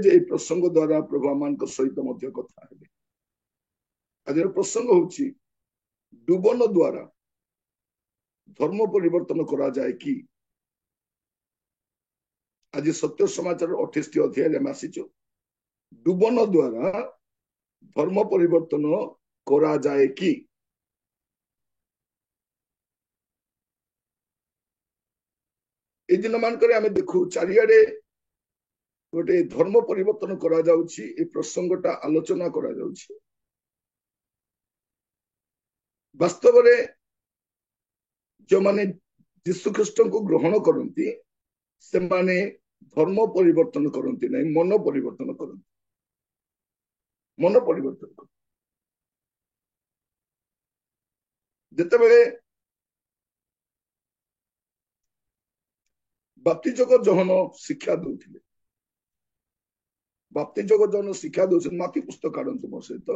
जे प्रसंग द्वारा प्रभु मान सहित कथा हेबे। आज प्रसंग होची डुबन द्वारा धर्म परिवर्तन करा जाए कि। आज सत्य समाचार 28 अध्याय में आसीचो डुबन द्वारा धर्म परिवर्तन करा जाए कि। ए दिन मानक आम देखु चारिआडे गोटे धर्म परिवर्तन करा जाउछि। ए प्रसंगटा आलोचना करा जाउछि। वास्तव में जो माने यीशु ख्रीष्ट को ग्रहण करती से माने धर्म परिवर्तन करती नहीं, मन परिवर्तन करती। मन परिवर्तन कर जितेबले बाप्तिजक जहन शिक्षा दौले बाप्तिजक जहन शिक्षा दौन माथि पुस्तक आनतु मो सहित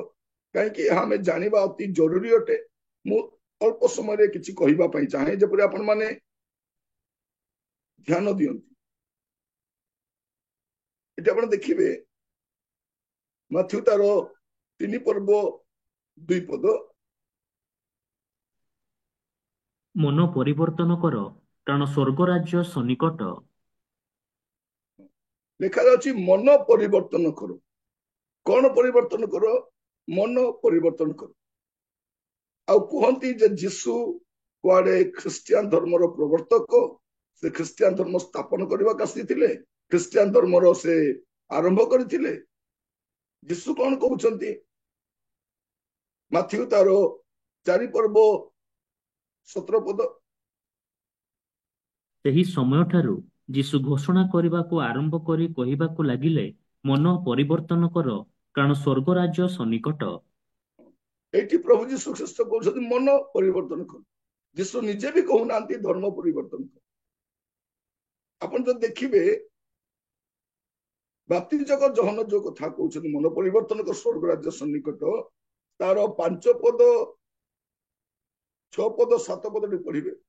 कहीं आम जाना अति जरूरी अटे। मु अल्प समय किसी कहवाई चाहे जपरी आपण माने ध्यान दियंती। ये आप देखिए माथ्यू तार 3 पर्व 2 पद मन परिवर्तन कर कारण स्वर्ग राज्य सन्निकट। लिखा जाउछि मन परिवर्तन करो। कौन परिवर्तन करो? मन परिवर्तन करो। आउ कहती जे यीशु कुआडे ख्रिस्टियन धर्मर प्रवर्तक, से ख्रिस्टियन धर्म स्थापन करने आसी ख्रिस्टियन धर्मर से आरंभ करथिले। यीशु कौन कहउछंती माथ्यू तार 4 पर्व 17 पद ସେହି ସମୟଠାରୁ ଯୀଶୁ ଘୋଷଣା କରିବାକୁ ଆରମ୍ଭ କରି କହିବାକୁ ଲାଗିଲେ, ମନ ପରିବର୍ତ୍ତନ କର କାରଣ ସ୍ୱର୍ଗ ରାଜ୍ୟ ସନ୍ନିକଟ। एठी प्रभु यीशु ख्रिस्ट कहउछंती मन परिवर्तन कर। यीशु निजे भी कहउना धर्म परिवर्तन कर। अपन जो देखिबे बाप्तिजक जहन जो कथा कहउछंती मन परिवर्तन कर स्वर्ग राज्य सन्निकट, तार 5 पद 6 पद 7 पद पढ़िबे।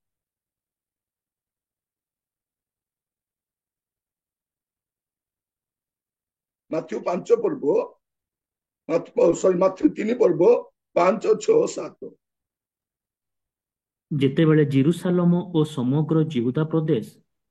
माथ्यू 5 पर्व माथ्यू 3 पर्व 5 6 7 ଯେତେବେଳେ ଜେରୁସାଲମ ଓ ସମଗ୍ର ଜିହୁଦା ପ୍ରଦେଶ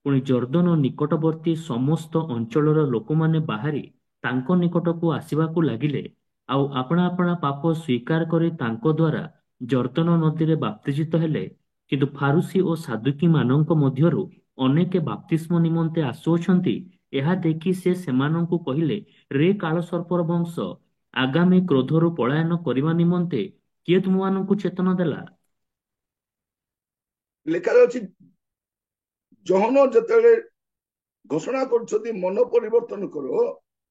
ପୁଣି ଜର୍ଦ୍ଦନ ନିକଟବର୍ତ୍ତୀ ସମସ୍ତ ଅଞ୍ଚଳର ଲୋକମାନେ ବାହାରି ତାଙ୍କ ନିକଟକୁ ଆସିବାକୁ ଲାଗିଲେ, ଆଉ ଆପଣା ଆପଣା ପାପ ସ୍ୱୀକାର କରି ତାଙ୍କ ଦ୍ୱାରା ଜର୍ଦ୍ଦନ ନଦୀରେ ବାପ୍ତିଜିତ ହେଲେ। କିନ୍ତୁ ଫାରୁସି ଓ ସାଦୁକୀ ମାନଙ୍କ ମଧ୍ୟରୁ ଅନେକେ ବାପ୍ତିସ୍ମ ନିମନ୍ତେ ଆସୁଅଛନ୍ତି। ଏହା ଦେଖି ସେ ସେମାନଙ୍କୁ କହିଲେ, ରେ କାଳସର୍ପର ବଂଶ, ଆଗାମୀ କ୍ରୋଧରୁ ପଳାୟନ କରିବା ନିମନ୍ତେ କିଏ ତୁମମାନଙ୍କୁ ଚେତନା ଦେଲା? लिखा जाउछि जहन जते घोषणा करछथि मन परिवर्तन करो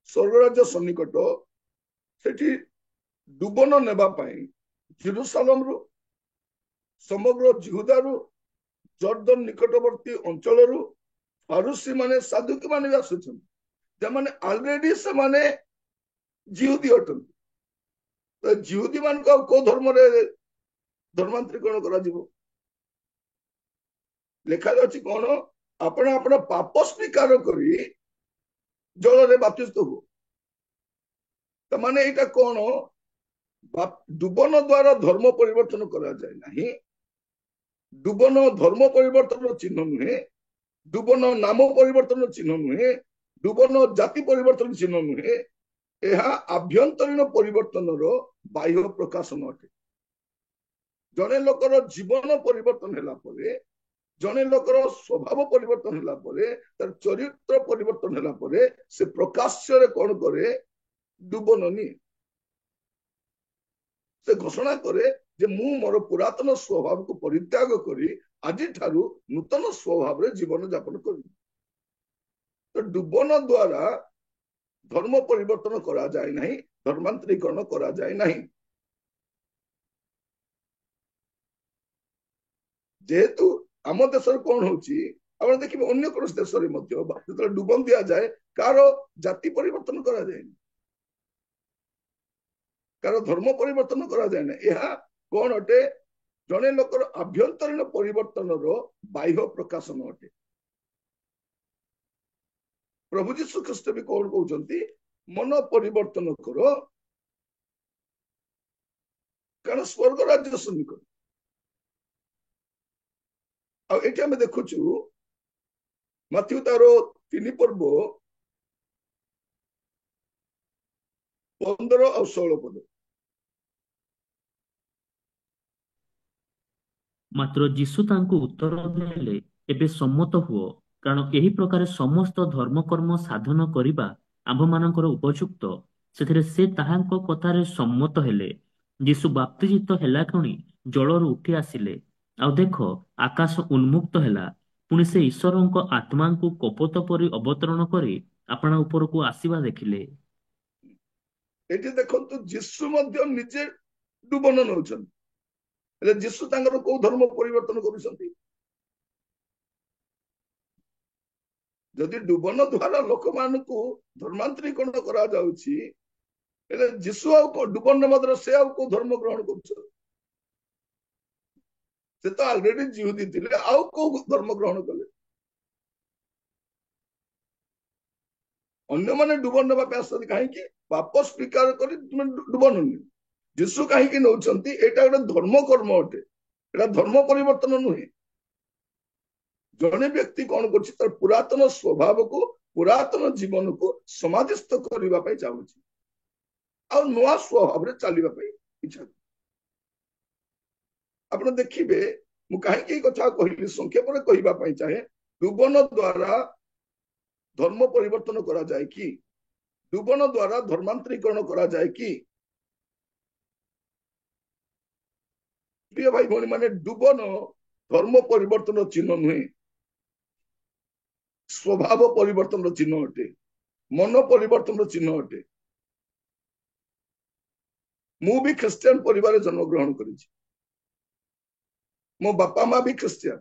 स्वर्ग राज्य सन्निकट, सेठी डुबन नेबा पई जेरुसालेम रु समग्र जिहुदा रु जर्दन निकटवर्ती अंचल रु फारूसी माने सादुकी माने भी आसुछन, जमाने ऑलरेडी से माने जिहुदी अटन। तो जिहुदी मान को धर्म रे धर्मांतरीकरण करा जिवो। लिखा जाउछि कोन आपण आपण पाप स्वीकार करी जल रे बाप्तिस्म हो। त माने एटा कोन डुबन द्वारा धर्म परिवर्तन करा जाए नहीं। डुबन धर्म परिवर्तन चिन्ह नुहे, डुबन नाम परिवर्तन चिन्ह नुहे, डुबन जाति परिवर्तन चिन्ह नुहे। यह आभ्यंतरीण परिवर्तन बाह्य प्रकाशन अटे। जने लोकर जीवन परिवर्तन हैला परे, जने लोकर स्वभाव परिवर्तन हैला परे, तर चरित्र परिवर्तन हैला परे से प्रकाश्य रे कोन करे डुबननी से घोषणा करे जे मु मोर पुरातन स्वभाव को परित्याग करी आज ठारू नूतन स्वभाव रे जीवन यापन करी। तो डुबन द्वारा धर्म परिवर्तन करा जाए नहीं, धर्मांतरीकरण करा जाए नहीं। जेहेतु आम देश कौन होची आप देखिए अन्य कौन देश में डुबन दि जाए कार जाति परिवर्तन करा जाए, कार धर्म परिवर्तन करा जाए ना। यह कौन अटे? जने लोकर आभ्यंतरीण परिवर्तन बाह्य प्रकाशन अटे। प्रभु जीशु ख्रीष्ट भी कौन कहते ମନ ପରିବର୍ତ୍ତନ କର, କାରଣ ସ୍ୱର୍ଗ ରାଜ୍ୟ ସନ୍ନିକଟ। ଆଉ ଏଠି ଆମେ ଦେଖୁଛୁ ମାଥ୍ୟୁ ତାର 3 ପର୍ବ 15 ଆଉ 16 ପଦ। ମାତ୍ର ଯୀଶୁ ତାଙ୍କୁ ଉତ୍ତର ଦେଲେ, ଏବେ ସମ୍ମତ ହୁଅ, କାରଣ ଏହି ପ୍ରକାର ସମସ୍ତ ଧର୍ମକର୍ମ ସାଧନ କରିବା ଆମ୍ଭମାନଙ୍କର ଉପଯୁକ୍ତ। ସେଥିରେ ସେ ତାହାଙ୍କ କଥାରେ ସମ୍ମତ ହେଲେ। ଯୀଶୁ ବାପ୍ତିଜିତ ହେଲା କ୍ଷଣି ଜଳରୁ ଉଠି ଆସିଲେ। ଆଉ ଦେଖ, ଆକାଶ ଉନ୍ମୁକ୍ତ ହେଲା। ପୁଣି ସେ ଈଶ୍ୱରଙ୍କ ଆତ୍ମାଙ୍କୁ କପୋତ ପରି ଅବତରଣ କରି ଆପଣା ଉପରକୁ ଆସିବା ଦେଖିଲେ। ଏଠି ଦେଖନ୍ତୁ ଯୀଶୁ ମଧ୍ୟ ନିଜେ ଡୁବନ ନେଉଛନ୍ତି। ହେଲେ ଯୀଶୁ ତାଙ୍କର କୋଉ ଧର୍ମ ପରିବର୍ତ୍ତନ କରୁଛନ୍ତି? ଯଦି ଡୁବନ ଦ୍ଵାରା ଲୋକମାନଙ୍କୁ ଧର୍ମାନ୍ତରୀକରଣ କରାଯାଉଛି, ହେଲେ ଯୀଶୁ ଆଉ ଡୁବନ ନେବା ଦ୍ୱାରା ସେ ଆଉ କୋଉ ଧର୍ମ ଗ୍ରହଣ କରୁଛନ୍ତି? ସେ ତ ଅଲରେଡି ଜିହୁଦୀ ଥିଲେ, ଆଉ କୋଉ ଧର୍ମ ଗ୍ରହଣ କଲେ? ଅନ୍ୟମାନେ ଡୁବନ ନେବା ପାଇଁ ଆସନ୍ତି କାହିଁକି? ପାପ ସ୍ୱୀକାର କରି ତୁମେ ଡୁବନ ନିଅ। ଯୀଶୁ କାହିଁକି ନଉଛନ୍ତି? ଏଇଟା ଗୋଟେ ଧର୍ମ କର୍ମ ଅଟେ, ଏଟା ଧର୍ମ ପରିବର୍ତ୍ତନ ନୁହେଁ। ଜଣେ ବ୍ୟକ୍ତି କଣ କରୁଛି? ତାର ପୁରାତନ ସ୍ୱଭାବକୁ, ପୁରାତନ ଜୀବନକୁ ସମାଧିସ୍ଥ କରିବା ପାଇଁ ଚାହୁଁଛି, ଆଉ ନୂଆ ସ୍ୱଭାବରେ ଚାଲିବା ପାଇଁ ଇଚ୍ଛା। ଆପଣ ଦେଖିବେ, ମୁଁ କାହିଁକି ଏଇ କଥା କହିଲି ସଂକ୍ଷେପରେ କହିବା ପାଇଁ ଚାହେଁ। ଡୁବନ ଦ୍ଵାରା ଧର୍ମ ପରିବର୍ତ୍ତନ କରାଯାଏ କି? ଡୁବନ ଦ୍ଵାରା ଧର୍ମାନ୍ତରୀକରଣ କରାଯାଏ କି? ପ୍ରିୟ ଭାଇ ଭଉଣୀ ମାନେ, ଡୁବନ ଧର୍ମ ପରିବର୍ତ୍ତନ ଚିହ୍ନ ନୁହେଁ, ସ୍ୱଭାବ ପରିବର୍ତ୍ତନର ଚିହ୍ନ ଅଟେ, ମନ ପରିବର୍ତ୍ତନର ଚିହ୍ନ ଅଟେ। ମୁଁ ବି ଖ୍ରୀଷ୍ଟିଆନ ପରିବାରରେ ଜନ୍ମଗ୍ରହଣ କରିଛି। ମୋ ବାପା ମା ବି ଖ୍ରୀଷ୍ଟିଆନ,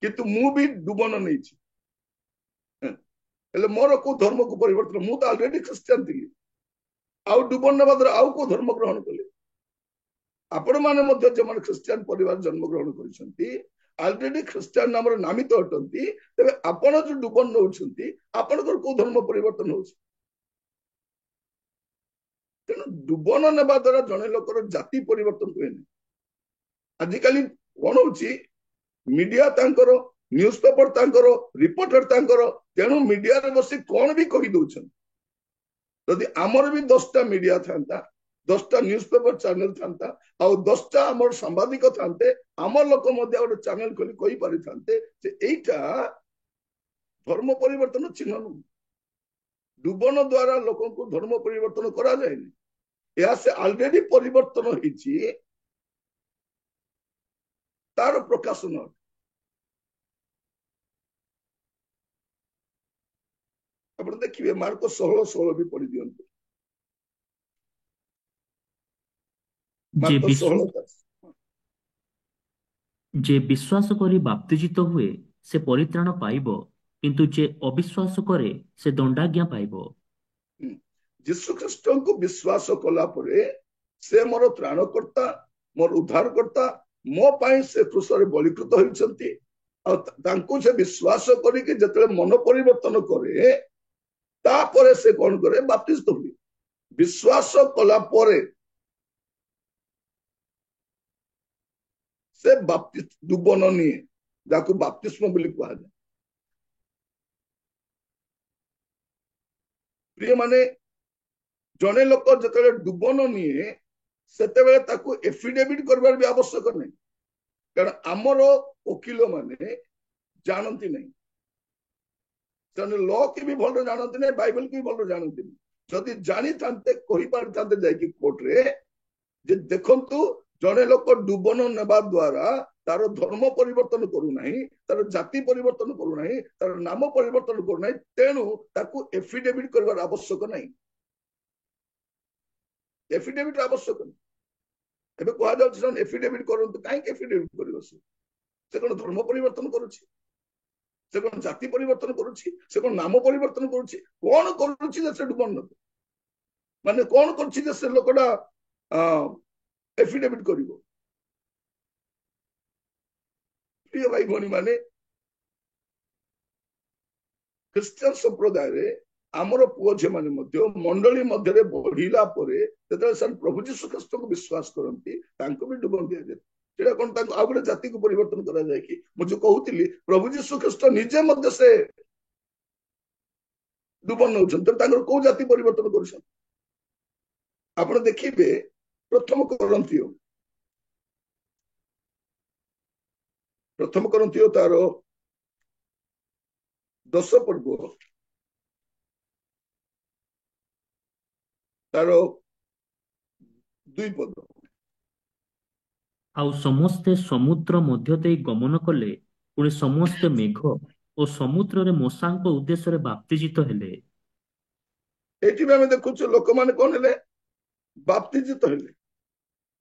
କିନ୍ତୁ ମୁଁ ବି ଡୁବନ ନେଇଛି। ହେଲେ ମୋର କୋଉ ଧର୍ମକୁ ପରିବର୍ତ୍ତନ? ମୁଁ ତ ଅଲରେଡି ଖ୍ରୀଷ୍ଟିଆନ ଥିଲି, ଆଉ ଡୁବନ ନେବା ଦ୍ୱାରା ଆଉ କୋଉ ଧର୍ମ ଗ୍ରହଣ କଲେ? ଆପଣ ମାନେ ମଧ୍ୟ ଯେଉଁମାନେ ଖ୍ରୀଷ୍ଟିଆନ ପରିବାର ଜନ୍ମଗ୍ରହଣ କରିଛନ୍ତି, ଅଲରେଡି ଖ୍ରୀଷ୍ଟିଆନ ନାମରେ ନାମିତ ଅଟନ୍ତି, ତେବେ ଆପଣ ଯୋଉ ଡୁବନ ନେଉଛନ୍ତି, ଆପଣଙ୍କର କୋଉ ଧର୍ମ ପରିବର୍ତ୍ତନ ହଉଛି? ତେଣୁ ଡୁବନ ନେବା ଦ୍ୱାରା ଜଣେ ଲୋକର ଜାତି ପରିବର୍ତ୍ତନ ହୁଏନି। ଆଜିକାଲି କଣ ହଉଛି? ମିଡିଆ ତାଙ୍କର, ନ୍ୟୁଜ ପେପର ତାଙ୍କର, ରିପୋର୍ଟର ତାଙ୍କର, ତେଣୁ ମିଡିଆରେ ବସି କଣ ବି କହି ଦଉଛନ୍ତି। ଯଦି ଆମର ବି 10ଟା ମିଡିଆ ଥାନ୍ତା, 10ଟା ନ୍ୟୁଜ ପେପର ଚ୍ୟାନେଲ ଥାନ୍ତା, ଆଉ 10ଟା ଆମର ସାମ୍ବାଦିକ ଥାନ୍ତେ, ଆମ ଲୋକ ମଧ୍ୟ ଗୋଟେ ଚ୍ୟାନେଲ ଖୋଲି କହିପାରିଥାନ୍ତେ ଯେ ଏଇଟା ଧର୍ମ ପରିବର୍ତ୍ତନ ଚିହ୍ନ ନୁହେଁ। ଡୁବନ ଦ୍ଵାରା ଲୋକଙ୍କୁ ଧର୍ମ ପରିବର୍ତ୍ତନ କରାଯାଏନି, ଏହା ସେ ଅଲରେଡି ପରିବର୍ତ୍ତନ ହେଇଛି, ତାର ପ୍ରକାଶନ। ଆପଣ ଦେଖିବେ ମାର୍କ 16:16 ବି ପଢି ଦିଅନ୍ତୁ। ଯେ ମାର୍କ ବିଶ୍ଵ 16। ଯେ ବିଶ୍ୱାସ କରି ବାପ୍ତିଜିତ ହୁଏ ସେ ପରିତ୍ରାଣ ପାଇବ, କିନ୍ତୁ ଯେ ଅବିଶ୍ୱାସ କରେ ସେ ଦଣ୍ଡାଜ୍ଞା ପାଇବ। ଯୀଶୁ ଖ୍ରୀଷ୍ଟଙ୍କୁ ବିଶ୍ୱାସ କଲା ପରେ ସେ ମୋର ତ୍ରାଣକର୍ତ୍ତା, ମୋର ଉଦ୍ଧାରକର୍ତ୍ତା, ମୋ ପାଇଁ ସେ କ୍ରୁଶରେ ବଳିକୃତ ହୋଇଛନ୍ତି। ଆଉ ତାଙ୍କୁ ସେ ବିଶ୍ୱାସ କରିକି ଯେତେବେଳେ ମନ ପରିବର୍ତ୍ତନ କରେ, ତାପରେ ସେ କଣ କରେ? ବାପ୍ତିସ୍ତ ହୁଏ। ବିଶ୍ୱାସ କଲା ପରେ ସେ ଡୁବନ ନିଏ, ଯାହାକୁ ବାପ୍ତିସ୍ମ ବୋଲି କୁହାଯାଏ। ପ୍ରିୟ ମାନେ, ଜଣେ ଲୋକ ଯେତେବେଳେ ଡୁବନ ନିଏ, ସେତେବେଳେ ତାକୁ ଏଫିଡେଭିଟ କରିବାର ବି ଆବଶ୍ୟକ ନାହିଁ, କାରଣ ଆମର ଓକିଲ ମାନେ ଜାଣନ୍ତି ନାହିଁ, ସେମାନେ ଲ କି ବି ଭଲ ଜାଣନ୍ତି ନାହିଁ, ବାଇବଲ କି ବି ଭଲ ଜାଣନ୍ତିନି। ଯଦି ଜାଣିଥାନ୍ତେ କହିପାରିଥାନ୍ତେ ଯାଇକି କୋର୍ଟରେ ଯେ ଦେଖନ୍ତୁ, ଜଣେ ଲୋକ ଡୁବନ ନେବା ଦ୍ୱାରା ତାର ଧର୍ମ ପରିବର୍ତ୍ତନ କରୁନାହିଁ, ତାର ଜାତି ପରିବର୍ତ୍ତନ କରୁନାହିଁ, ତାର ନାମ ପରିବର୍ତ୍ତନ କରୁନାହିଁ, ତେଣୁ ତାକୁ ଏଫିଡେଭିଟ କରିବାର ଆବଶ୍ୟକ ନାହିଁ। ଏଫିଡେଭିଟ ଆବଶ୍ୟକ ନାହିଁ। ଏବେ କୁହାଯାଉଛି ସେମାନେ ଏଫିଡେଭିଟ କରନ୍ତୁ। କାହିଁକି ଏଫିଡେଭିଟ କରିବ? ସେ କଣ ଧର୍ମ ପରିବର୍ତ୍ତନ କରୁଛି? ସେ କଣ ଜାତି ପରିବର୍ତ୍ତନ କରୁଛି? ସେ କଣ ନାମ ପରିବର୍ତ୍ତନ କରୁଛି? କଣ କରୁଛି ଯେ ସେ ଡୁବନ ନେବ? ମାନେ କଣ କରୁଛି ଯେ ସେ ଲୋକଟା ଏଫିଡେଭିଟ କରିବ? ପ୍ରିୟ ଭାଇ ଭଉଣୀ ମାନେ, ଖ୍ରୀଷ୍ଟିଆନ ସମ୍ପ୍ରଦାୟରେ ଆମର ପୁଅ ଝିଅ ମାନେ ମଧ୍ୟ ମଣ୍ଡଳୀ ମଧ୍ୟରେ ବଢିଲା ପରେ ଯେତେବେଳେ ସେମାନେ ପ୍ରଭୁ ଯୀଶୁ ଖ୍ରୀଷ୍ଟଙ୍କୁ ବିଶ୍ୱାସ କରନ୍ତି ତାଙ୍କୁ ବି ଡୁବନ ଦିଆଯାଏ। ସେଇଟା କଣ ତାଙ୍କୁ ଆଉ ଗୋଟେ ଜାତିକୁ ପରିବର୍ତ୍ତନ କରାଯାଏ କି? ମୁଁ ଯୋଉ କହୁଥିଲି ପ୍ରଭୁ ଯୀଶୁ ଖ୍ରୀଷ୍ଟ ନିଜେ ମଧ୍ୟ ସେ ଡୁବନ ନେଉଛନ୍ତି, ତାଙ୍କର କୋଉ ଜାତି ପରିବର୍ତ୍ତନ କରୁଛନ୍ତି? ଆପଣ ଦେଖିବେ ପ୍ରଥମ କରନ୍ତୀୟ ତାର 10 ପର୍ବ ତାର 2 ପଦ। ଆଉ ସମସ୍ତେ ସମୁଦ୍ର ମଧ୍ୟ ଦେଇ ଗମନ କଲେ, ପୁଣି ସମସ୍ତେ ମେଘ ଓ ସମୁଦ୍ରରେ ମୂଷାଙ୍କ ଉଦ୍ଦେଶ୍ୟରେ ବାପ୍ତିଜିତ ହେଲେ। ଏଠି ବି ଆମେ ଦେଖୁଛୁ ଲୋକମାନେ କଣ ହେଲେ? ବାପ୍ତିଜିତ ହେଲେ।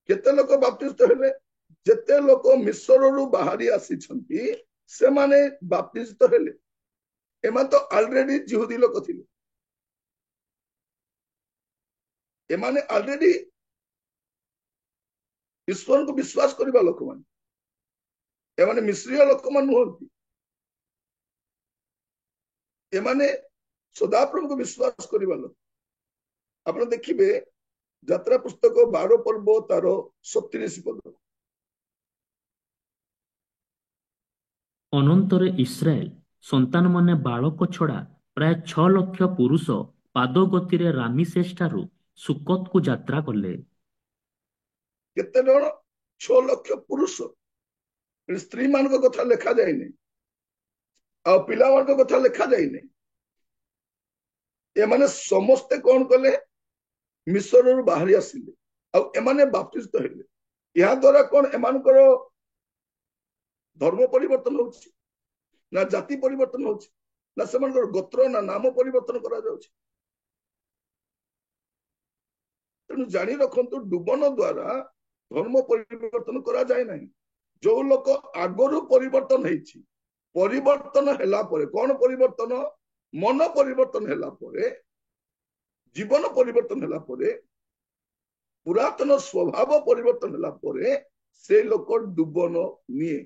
କେତେ ଲୋକ ବାପ୍ତିଜିତ ହେଲେ? ଯେତେ ଲୋକ ମିଶ୍ରରୁ ବାହାରି ଆସିଛନ୍ତି ସେମାନେ ବାପ୍ତିଜିତ ହେଲେ। ଏମାନେ ତ ଅଲରେଡି ଜିହୁଦୀ ଲୋକ ଥିଲେ, ଏମାନେ ଅଲରେଡି ଈଶ୍ୱରଙ୍କୁ ବିଶ୍ୱାସ କରିବା ଲୋକମାନେ, ଏମାନେ ମିଶ୍ରୀୟ ଲୋକମାନେ ନୁହନ୍ତି। ଏମାନେ ସଦାପ୍ରଭୁଙ୍କୁ ବିଶ୍ୱାସ କରିବା ଲୋକ। ଆପଣ ଦେଖିବେ ଯାତ୍ରା ପୁସ୍ତକ 12 ପର୍ବ ତାର 37 ପଦ। ଅନନ୍ତରେ ଇସ୍ରାଏଲ ସନ୍ତାନମାନେ ବାଳକ ଛଡ଼ା ପ୍ରାୟ 6 ଲକ୍ଷ ପୁରୁଷ ପାଦ ଗତିରେ ରାମିସେସ୍ ଠାରୁ ସୁକତକୁ ଯାତ୍ରା କଲେ। କେତେ ଜଣ? 6 ଲକ୍ଷ ପୁରୁଷ। ସ୍ତ୍ରୀ ମାନଙ୍କ କଥା ଲେଖା ଯାଇନି, ଆଉ ପିଲାମାନଙ୍କ କଥା ଲେଖା ଯାଇନି। ଏମାନେ ସମସ୍ତେ କଣ କଲେ? ମିଶ୍ରରୁ ବାହାରି ଆସିଲେ ଆଉ ଏମାନେ ବାପ୍ତିସ୍ତ ହେଲେ। ଏହା ଦ୍ୱାରା କଣ ଏମାନଙ୍କର ଧର୍ମ ପରିବର୍ତ୍ତନ ହଉଛି, ନା ଜାତି ପରିବର୍ତ୍ତନ ହଉଛି, ନା ସେମାନଙ୍କର ଗୋତ୍ର ନା ନାମ ପରିବର୍ତ୍ତନ କରାଯାଉଛି? ତେଣୁ ଜାଣି ରଖନ୍ତୁ, ଡୁବନ ଦ୍ୱାରା ଧର୍ମ ପରିବର୍ତ୍ତନ କରାଯାଏ ନାହିଁ। ଯୋଉ ଲୋକ ଆଗରୁ ପରିବର୍ତ୍ତନ ହେଇଛି, ପରିବର୍ତ୍ତନ ହେଲା ପରେ କଣ ପରିବର୍ତ୍ତନ? ମନ ପରିବର୍ତ୍ତନ ହେଲା ପରେ, ଜୀବନ ପରିବର୍ତ୍ତନ ହେଲା ପରେ, ପୁରାତନ ସ୍ୱଭାବ ପରିବର୍ତ୍ତନ ହେଲା ପରେ ସେ ଲୋକ ଡୁବନ ନିଏ।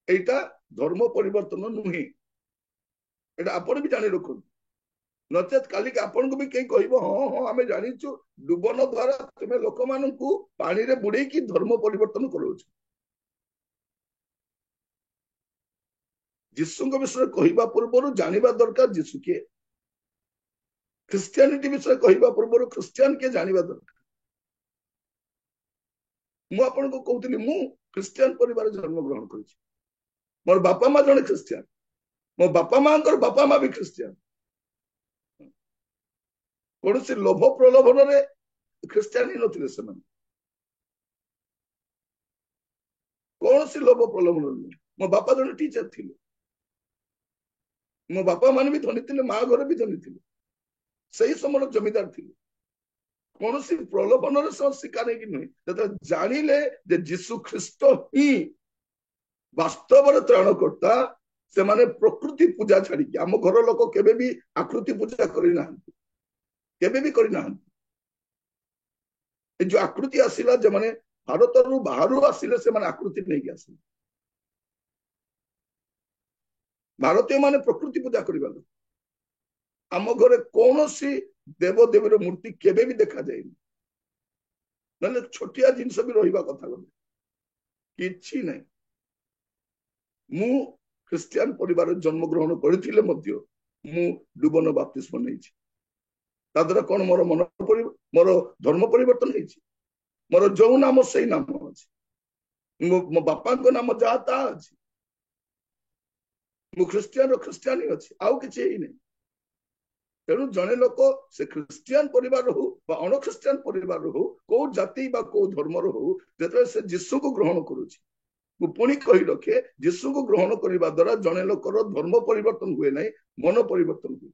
ଏଇଟା ଧର୍ମ ପରିବର୍ତ୍ତନ ନୁହେଁ, ଏଇଟା ଆପଣ ବି ଜାଣି ରଖନ୍ତୁ। ନଚେତ କାଲିକି ଆପଣଙ୍କୁ ବି କେହି କହିବ ହଁ ହଁ ଆମେ ଜାଣିଛୁ ଡୁବନ ଦ୍ୱାରା ତୁମେ ଲୋକମାନଙ୍କୁ ପାଣିରେ ବୁଡେଇକି ଧର୍ମ ପରିବର୍ତ୍ତନ କରାଉଛ। ଯୀଶୁଙ୍କ ବିଷୟରେ କହିବା ପୂର୍ବରୁ ଜାଣିବା ଦରକାର ଯୀଶୁ କିଏ। ଖ୍ରୀଷ୍ଟିଆନିଟି ବିଷୟରେ କହିବା ପୂର୍ବରୁ ଖ୍ରୀଷ୍ଟିଆନ କିଏ ଜାଣିବା ଦରକାର। ମୁଁ ଆପଣଙ୍କୁ କହୁଥିଲି ମୁଁ ଖ୍ରୀଷ୍ଟିଆନ ପରିବାର ଜନ୍ମଗ୍ରହଣ କରିଛି। ମୋର ବାପା ମା ଜଣେ ଖ୍ରୀଷ୍ଟିଆନ, ମୋ ବାପା ମାଙ୍କର ବାପା ମା ବି ଖ୍ରୀଷ୍ଟିଆନ। କୌଣସି ଲୋଭ ପ୍ରଲୋଭନରେ ଖ୍ରୀଷ୍ଟିଆନ ହିଁ ନଥିଲେ ସେମାନେ, କୌଣସି ଲୋଭ ପ୍ରଲୋଭନ ନୁହେଁ। ମୋ ବାପା ଜଣେ ଟିଚର ଥିଲେ, ମୋ ବାପା ମାନେ ବି ଧନୀ ଥିଲେ, ମା ଘରେ ବି ଧନୀ ଥିଲେ, ସେଇ ସମୟର ଜମିଦାର ଥିଲେ। କୌଣସି ପ୍ରଲୋଭନରେ ଶିକାର ହେଇକି ନୁହେଁ। ଯେତେବେଳେ ଜାଣିଲେ ଯେ ଯୀଶୁ ଖ୍ରୀଷ୍ଟ ହିଁ ବାସ୍ତବରେ ତ୍ରାଣକର୍ତ୍ତା, ସେମାନେ ପ୍ରକୃତି ପୂଜା ଛାଡିକି, ଆମ ଘର ଲୋକ କେବେ ବି ଆକୃତି ପୂଜା କରିନାହାନ୍ତି, କେବେ ବି କରିନାହାନ୍ତି। ଏ ଯୋଉ ଆକୃତି ଆସିଲା, ଯେମାନେ ଭାରତରୁ ବାହାରୁ ଆସିଲେ ସେମାନେ ଆକୃତି ନେଇକି ଆସିଲେ। ଭାରତୀୟ ମାନେ ପ୍ରକୃତି ପୂଜା କରିବା ଲୋକ। ଆମ ଘରେ କୌଣସି ଦେବ ଦେବୀର ମୂର୍ତ୍ତି କେବେ ବି ଦେଖାଯାଇନି, ନହେଲେ ଛୋଟିଆ ଜିନିଷ ବି ରହିବା କଥା ଗଲେ କିଛି ନାହିଁ। ମୁଁ ଖ୍ରୀଷ୍ଟିଆନ ପରିବାରରେ ଜନ୍ମଗ୍ରହଣ କରିଥିଲେ ମଧ୍ୟ ମୁଁ ଡୁବନ ବାପ୍ତିସ୍ମ ନେଇଛି। ତା ଦ୍ୱାରା କଣ ମୋର ଧର୍ମ ପରିବର୍ତ୍ତନ ହେଇଛି? ମୋର ଯୋଉ ନାମ ସେଇ ନାମ ଅଛି, ମୋ ବାପାଙ୍କ ନାମ ଯାହା ତାହା ଅଛି। ମୁଁ ଖ୍ରୀଷ୍ଟିଆନ ହିଁ ଅଛି, ଆଉ କିଛି ହେଇନି। ତେଣୁ ଜଣେ ଲୋକ ସେ ଖ୍ରୀଷ୍ଟିଆନ ପରିବାର ହଉ ବା ଅଣଖ୍ରୀଷ୍ଟିଆନ ପରିବାର ହଉ, କୋଉ ଜାତି ବା କୋଉ ଧର୍ମର ହଉ, ଯେତେବେଳେ ସେ ଯୀଶୁକୁ ଗ୍ରହଣ କରୁଛି, ମୁଁ ପୁଣି କହି ରଖେ, ଯୀଶୁକୁ ଗ୍ରହଣ କରିବା ଦ୍ୱାରା ଜଣେ ଲୋକର ଧର୍ମ ପରିବର୍ତ୍ତନ ହୁଏ ନାହିଁ, ମନ ପରିବର୍ତ୍ତନ ହୁଏ।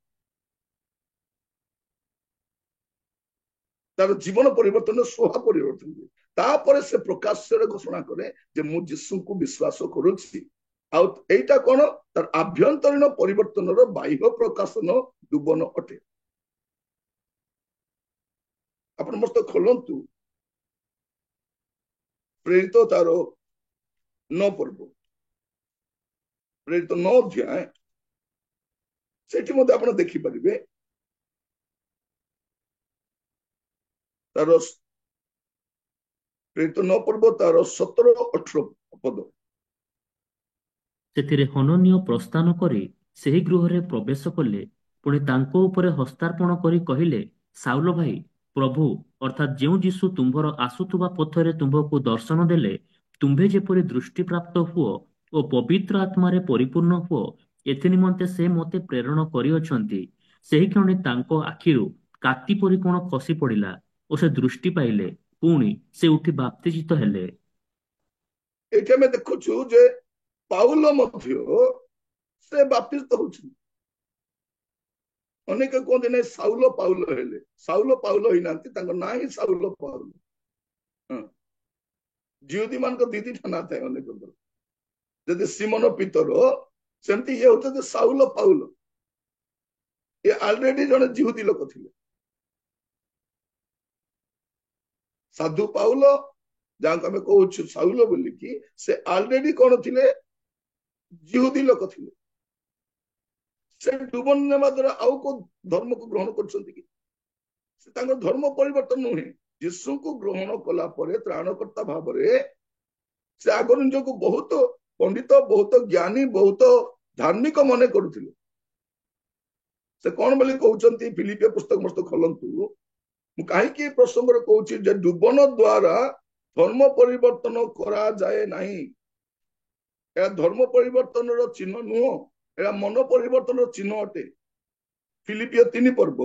ତାର ଜୀବନ ପରିବର୍ତ୍ତନ, ସ୍ୱଭାବ ପରିବର୍ତ୍ତନ ହୁଏ। ତାପରେ ସେ ପ୍ରକାଶ୍ୟରେ ଘୋଷଣା କରେ ଯେ ମୁଁ ଯୀଶୁଙ୍କୁ ବିଶ୍ୱାସ କରୁଛି। ଆଉ ଏଇଟା କଣ? ତାର ଆଭ୍ୟନ୍ତରୀଣ ପରିବର୍ତ୍ତନର ବାହ୍ୟ ପ୍ରକାଶନ ଡୁବନ ଅଟେ। ଆପଣ ମସ୍ତ ଖୋଲନ୍ତୁ ପ୍ରେରିତ ତାର 9 ପର୍ବ, ପ୍ରେରିତ 9 ଅଧ୍ୟାୟ ସେଠି ମଧ୍ୟ ଆପଣ ଦେଖିପାରିବେ ତାର ପ୍ରେରିତ ପର୍ବ ତାର 17-18 ପଦ। ସେଥିରେ ହନନୀୟ ପ୍ରସ୍ଥାନ କରି ସେହି ଗୃହରେ ପ୍ରବେଶ କଲେ, ପୁଣି ତାଙ୍କ ଉପରେ ହସ୍ତାର୍ପଣ କରି କହିଲେ, ସାଉଲ ଭାଇ, ପ୍ରଭୁ ଅର୍ଥାତ୍ ଯେଉଁ ଯୀଶୁ ତୁମ୍ଭର ଆସୁଥିବା ପଥରେ ତୁମ୍ଭକୁ ଦର୍ଶନ ଦେଲେ, ତୁମ୍ଭେ ଯେପରି ଦୃଷ୍ଟିପ୍ରାପ୍ତ ହୁଅ ଓ ପବିତ୍ର ଆତ୍ମାରେ ପରିପୂର୍ଣ୍ଣ ହୁଅ, ଏଥି ନିମନ୍ତେ ସେ ମୋତେ ପ୍ରେରଣ କରିଅଛନ୍ତି। ସେହି କ୍ଷଣି ତାଙ୍କ ଆଖିରୁ କାତି ପରି କଣ ଖସି ପଡ଼ିଲା ଓ ସେ ଦୃଷ୍ଟି ପାଇଲେ। ପୁଣି ସେ ଉଠି ବାପ୍ତିଜିତ ହେଲେ। ଏଠି ଆମେ ଦେଖୁଛୁ ଯେ ପାଉଲ ମଧ୍ୟ ସେ ବାପ୍ତିସ୍ତ ହଉଛନ୍ତି। ଅନେକ କୁହନ୍ତି ନାଇଁ ସାଉଲ ପାଉଲ ହେଲେ, ସାଉଲ ପାଉଲ ହେଇନାହାନ୍ତି, ତାଙ୍କ ନାଁ ହିଁ ସାଉଲ ପାଉଲ। ଜିହୁଦୀ ମାନଙ୍କ ଦି ଦିଟା ନାଁ ଥାଏ ଅନେକଙ୍କର। ଯଦି ସିମନ ପିତର, ସେମିତି ଇଏ ହଉଛନ୍ତି ସାଉଲ ପାଉଲ। ଇଏ ଅଲରେଡି ଜଣେ ଜିହୁଦୀ ଲୋକ ଥିଲେ। ସାଧୁ ପାଉଲ, ଯାହାକୁ ଆମେ କହୁଛୁ ସାଉଲ ବୋଲିକି, ସେ ଅଲରେଡି କଣ ଥିଲେ? ଜିହୁଦୀ ଲୋକ ଥିଲେ। ସେ ଡୁବନ ନେବା ଦ୍ୱାରା ଆଉ କୋଉ ଧର୍ମକୁ ଗ୍ରହଣ କରୁଛନ୍ତି କି? ସେ ତାଙ୍କର ଧର୍ମ ପରିବର୍ତ୍ତନ ନୁହେଁ। ଯୀଶୁଙ୍କୁ ଗ୍ରହଣ କଲା ପରେ ତ୍ରାଣକର୍ତ୍ତା ଭାବରେ ସେ ଆଗରୁ ନିଜକୁ ବହୁତ ପଣ୍ଡିତ, ବହୁତ ଜ୍ଞାନୀ, ବହୁତ ଧାର୍ମିକ ମନେ କରୁଥିଲେ। ସେ କଣ ବୋଲି କହୁଛନ୍ତି? ଫିଲିପିଓ ପୁସ୍ତକ ଖୋଲନ୍ତୁ। ମୁଁ କାହିଁକି ଏ ପ୍ରସଙ୍ଗରେ କହୁଛି ଯେ ଡୁବନ ଦ୍ୱାରା ଧର୍ମ ପରିବର୍ତ୍ତନ କରାଯାଏ ନାହିଁ। ଏହା ଧର୍ମ ପରିବର୍ତ୍ତନର ଚିହ୍ନ ନୁହଁ, ଏହା ମନ ପରିବର୍ତ୍ତନର ଚିହ୍ନ ଅଟେ। ଫିଲିପିଓ 3 ପର୍ବ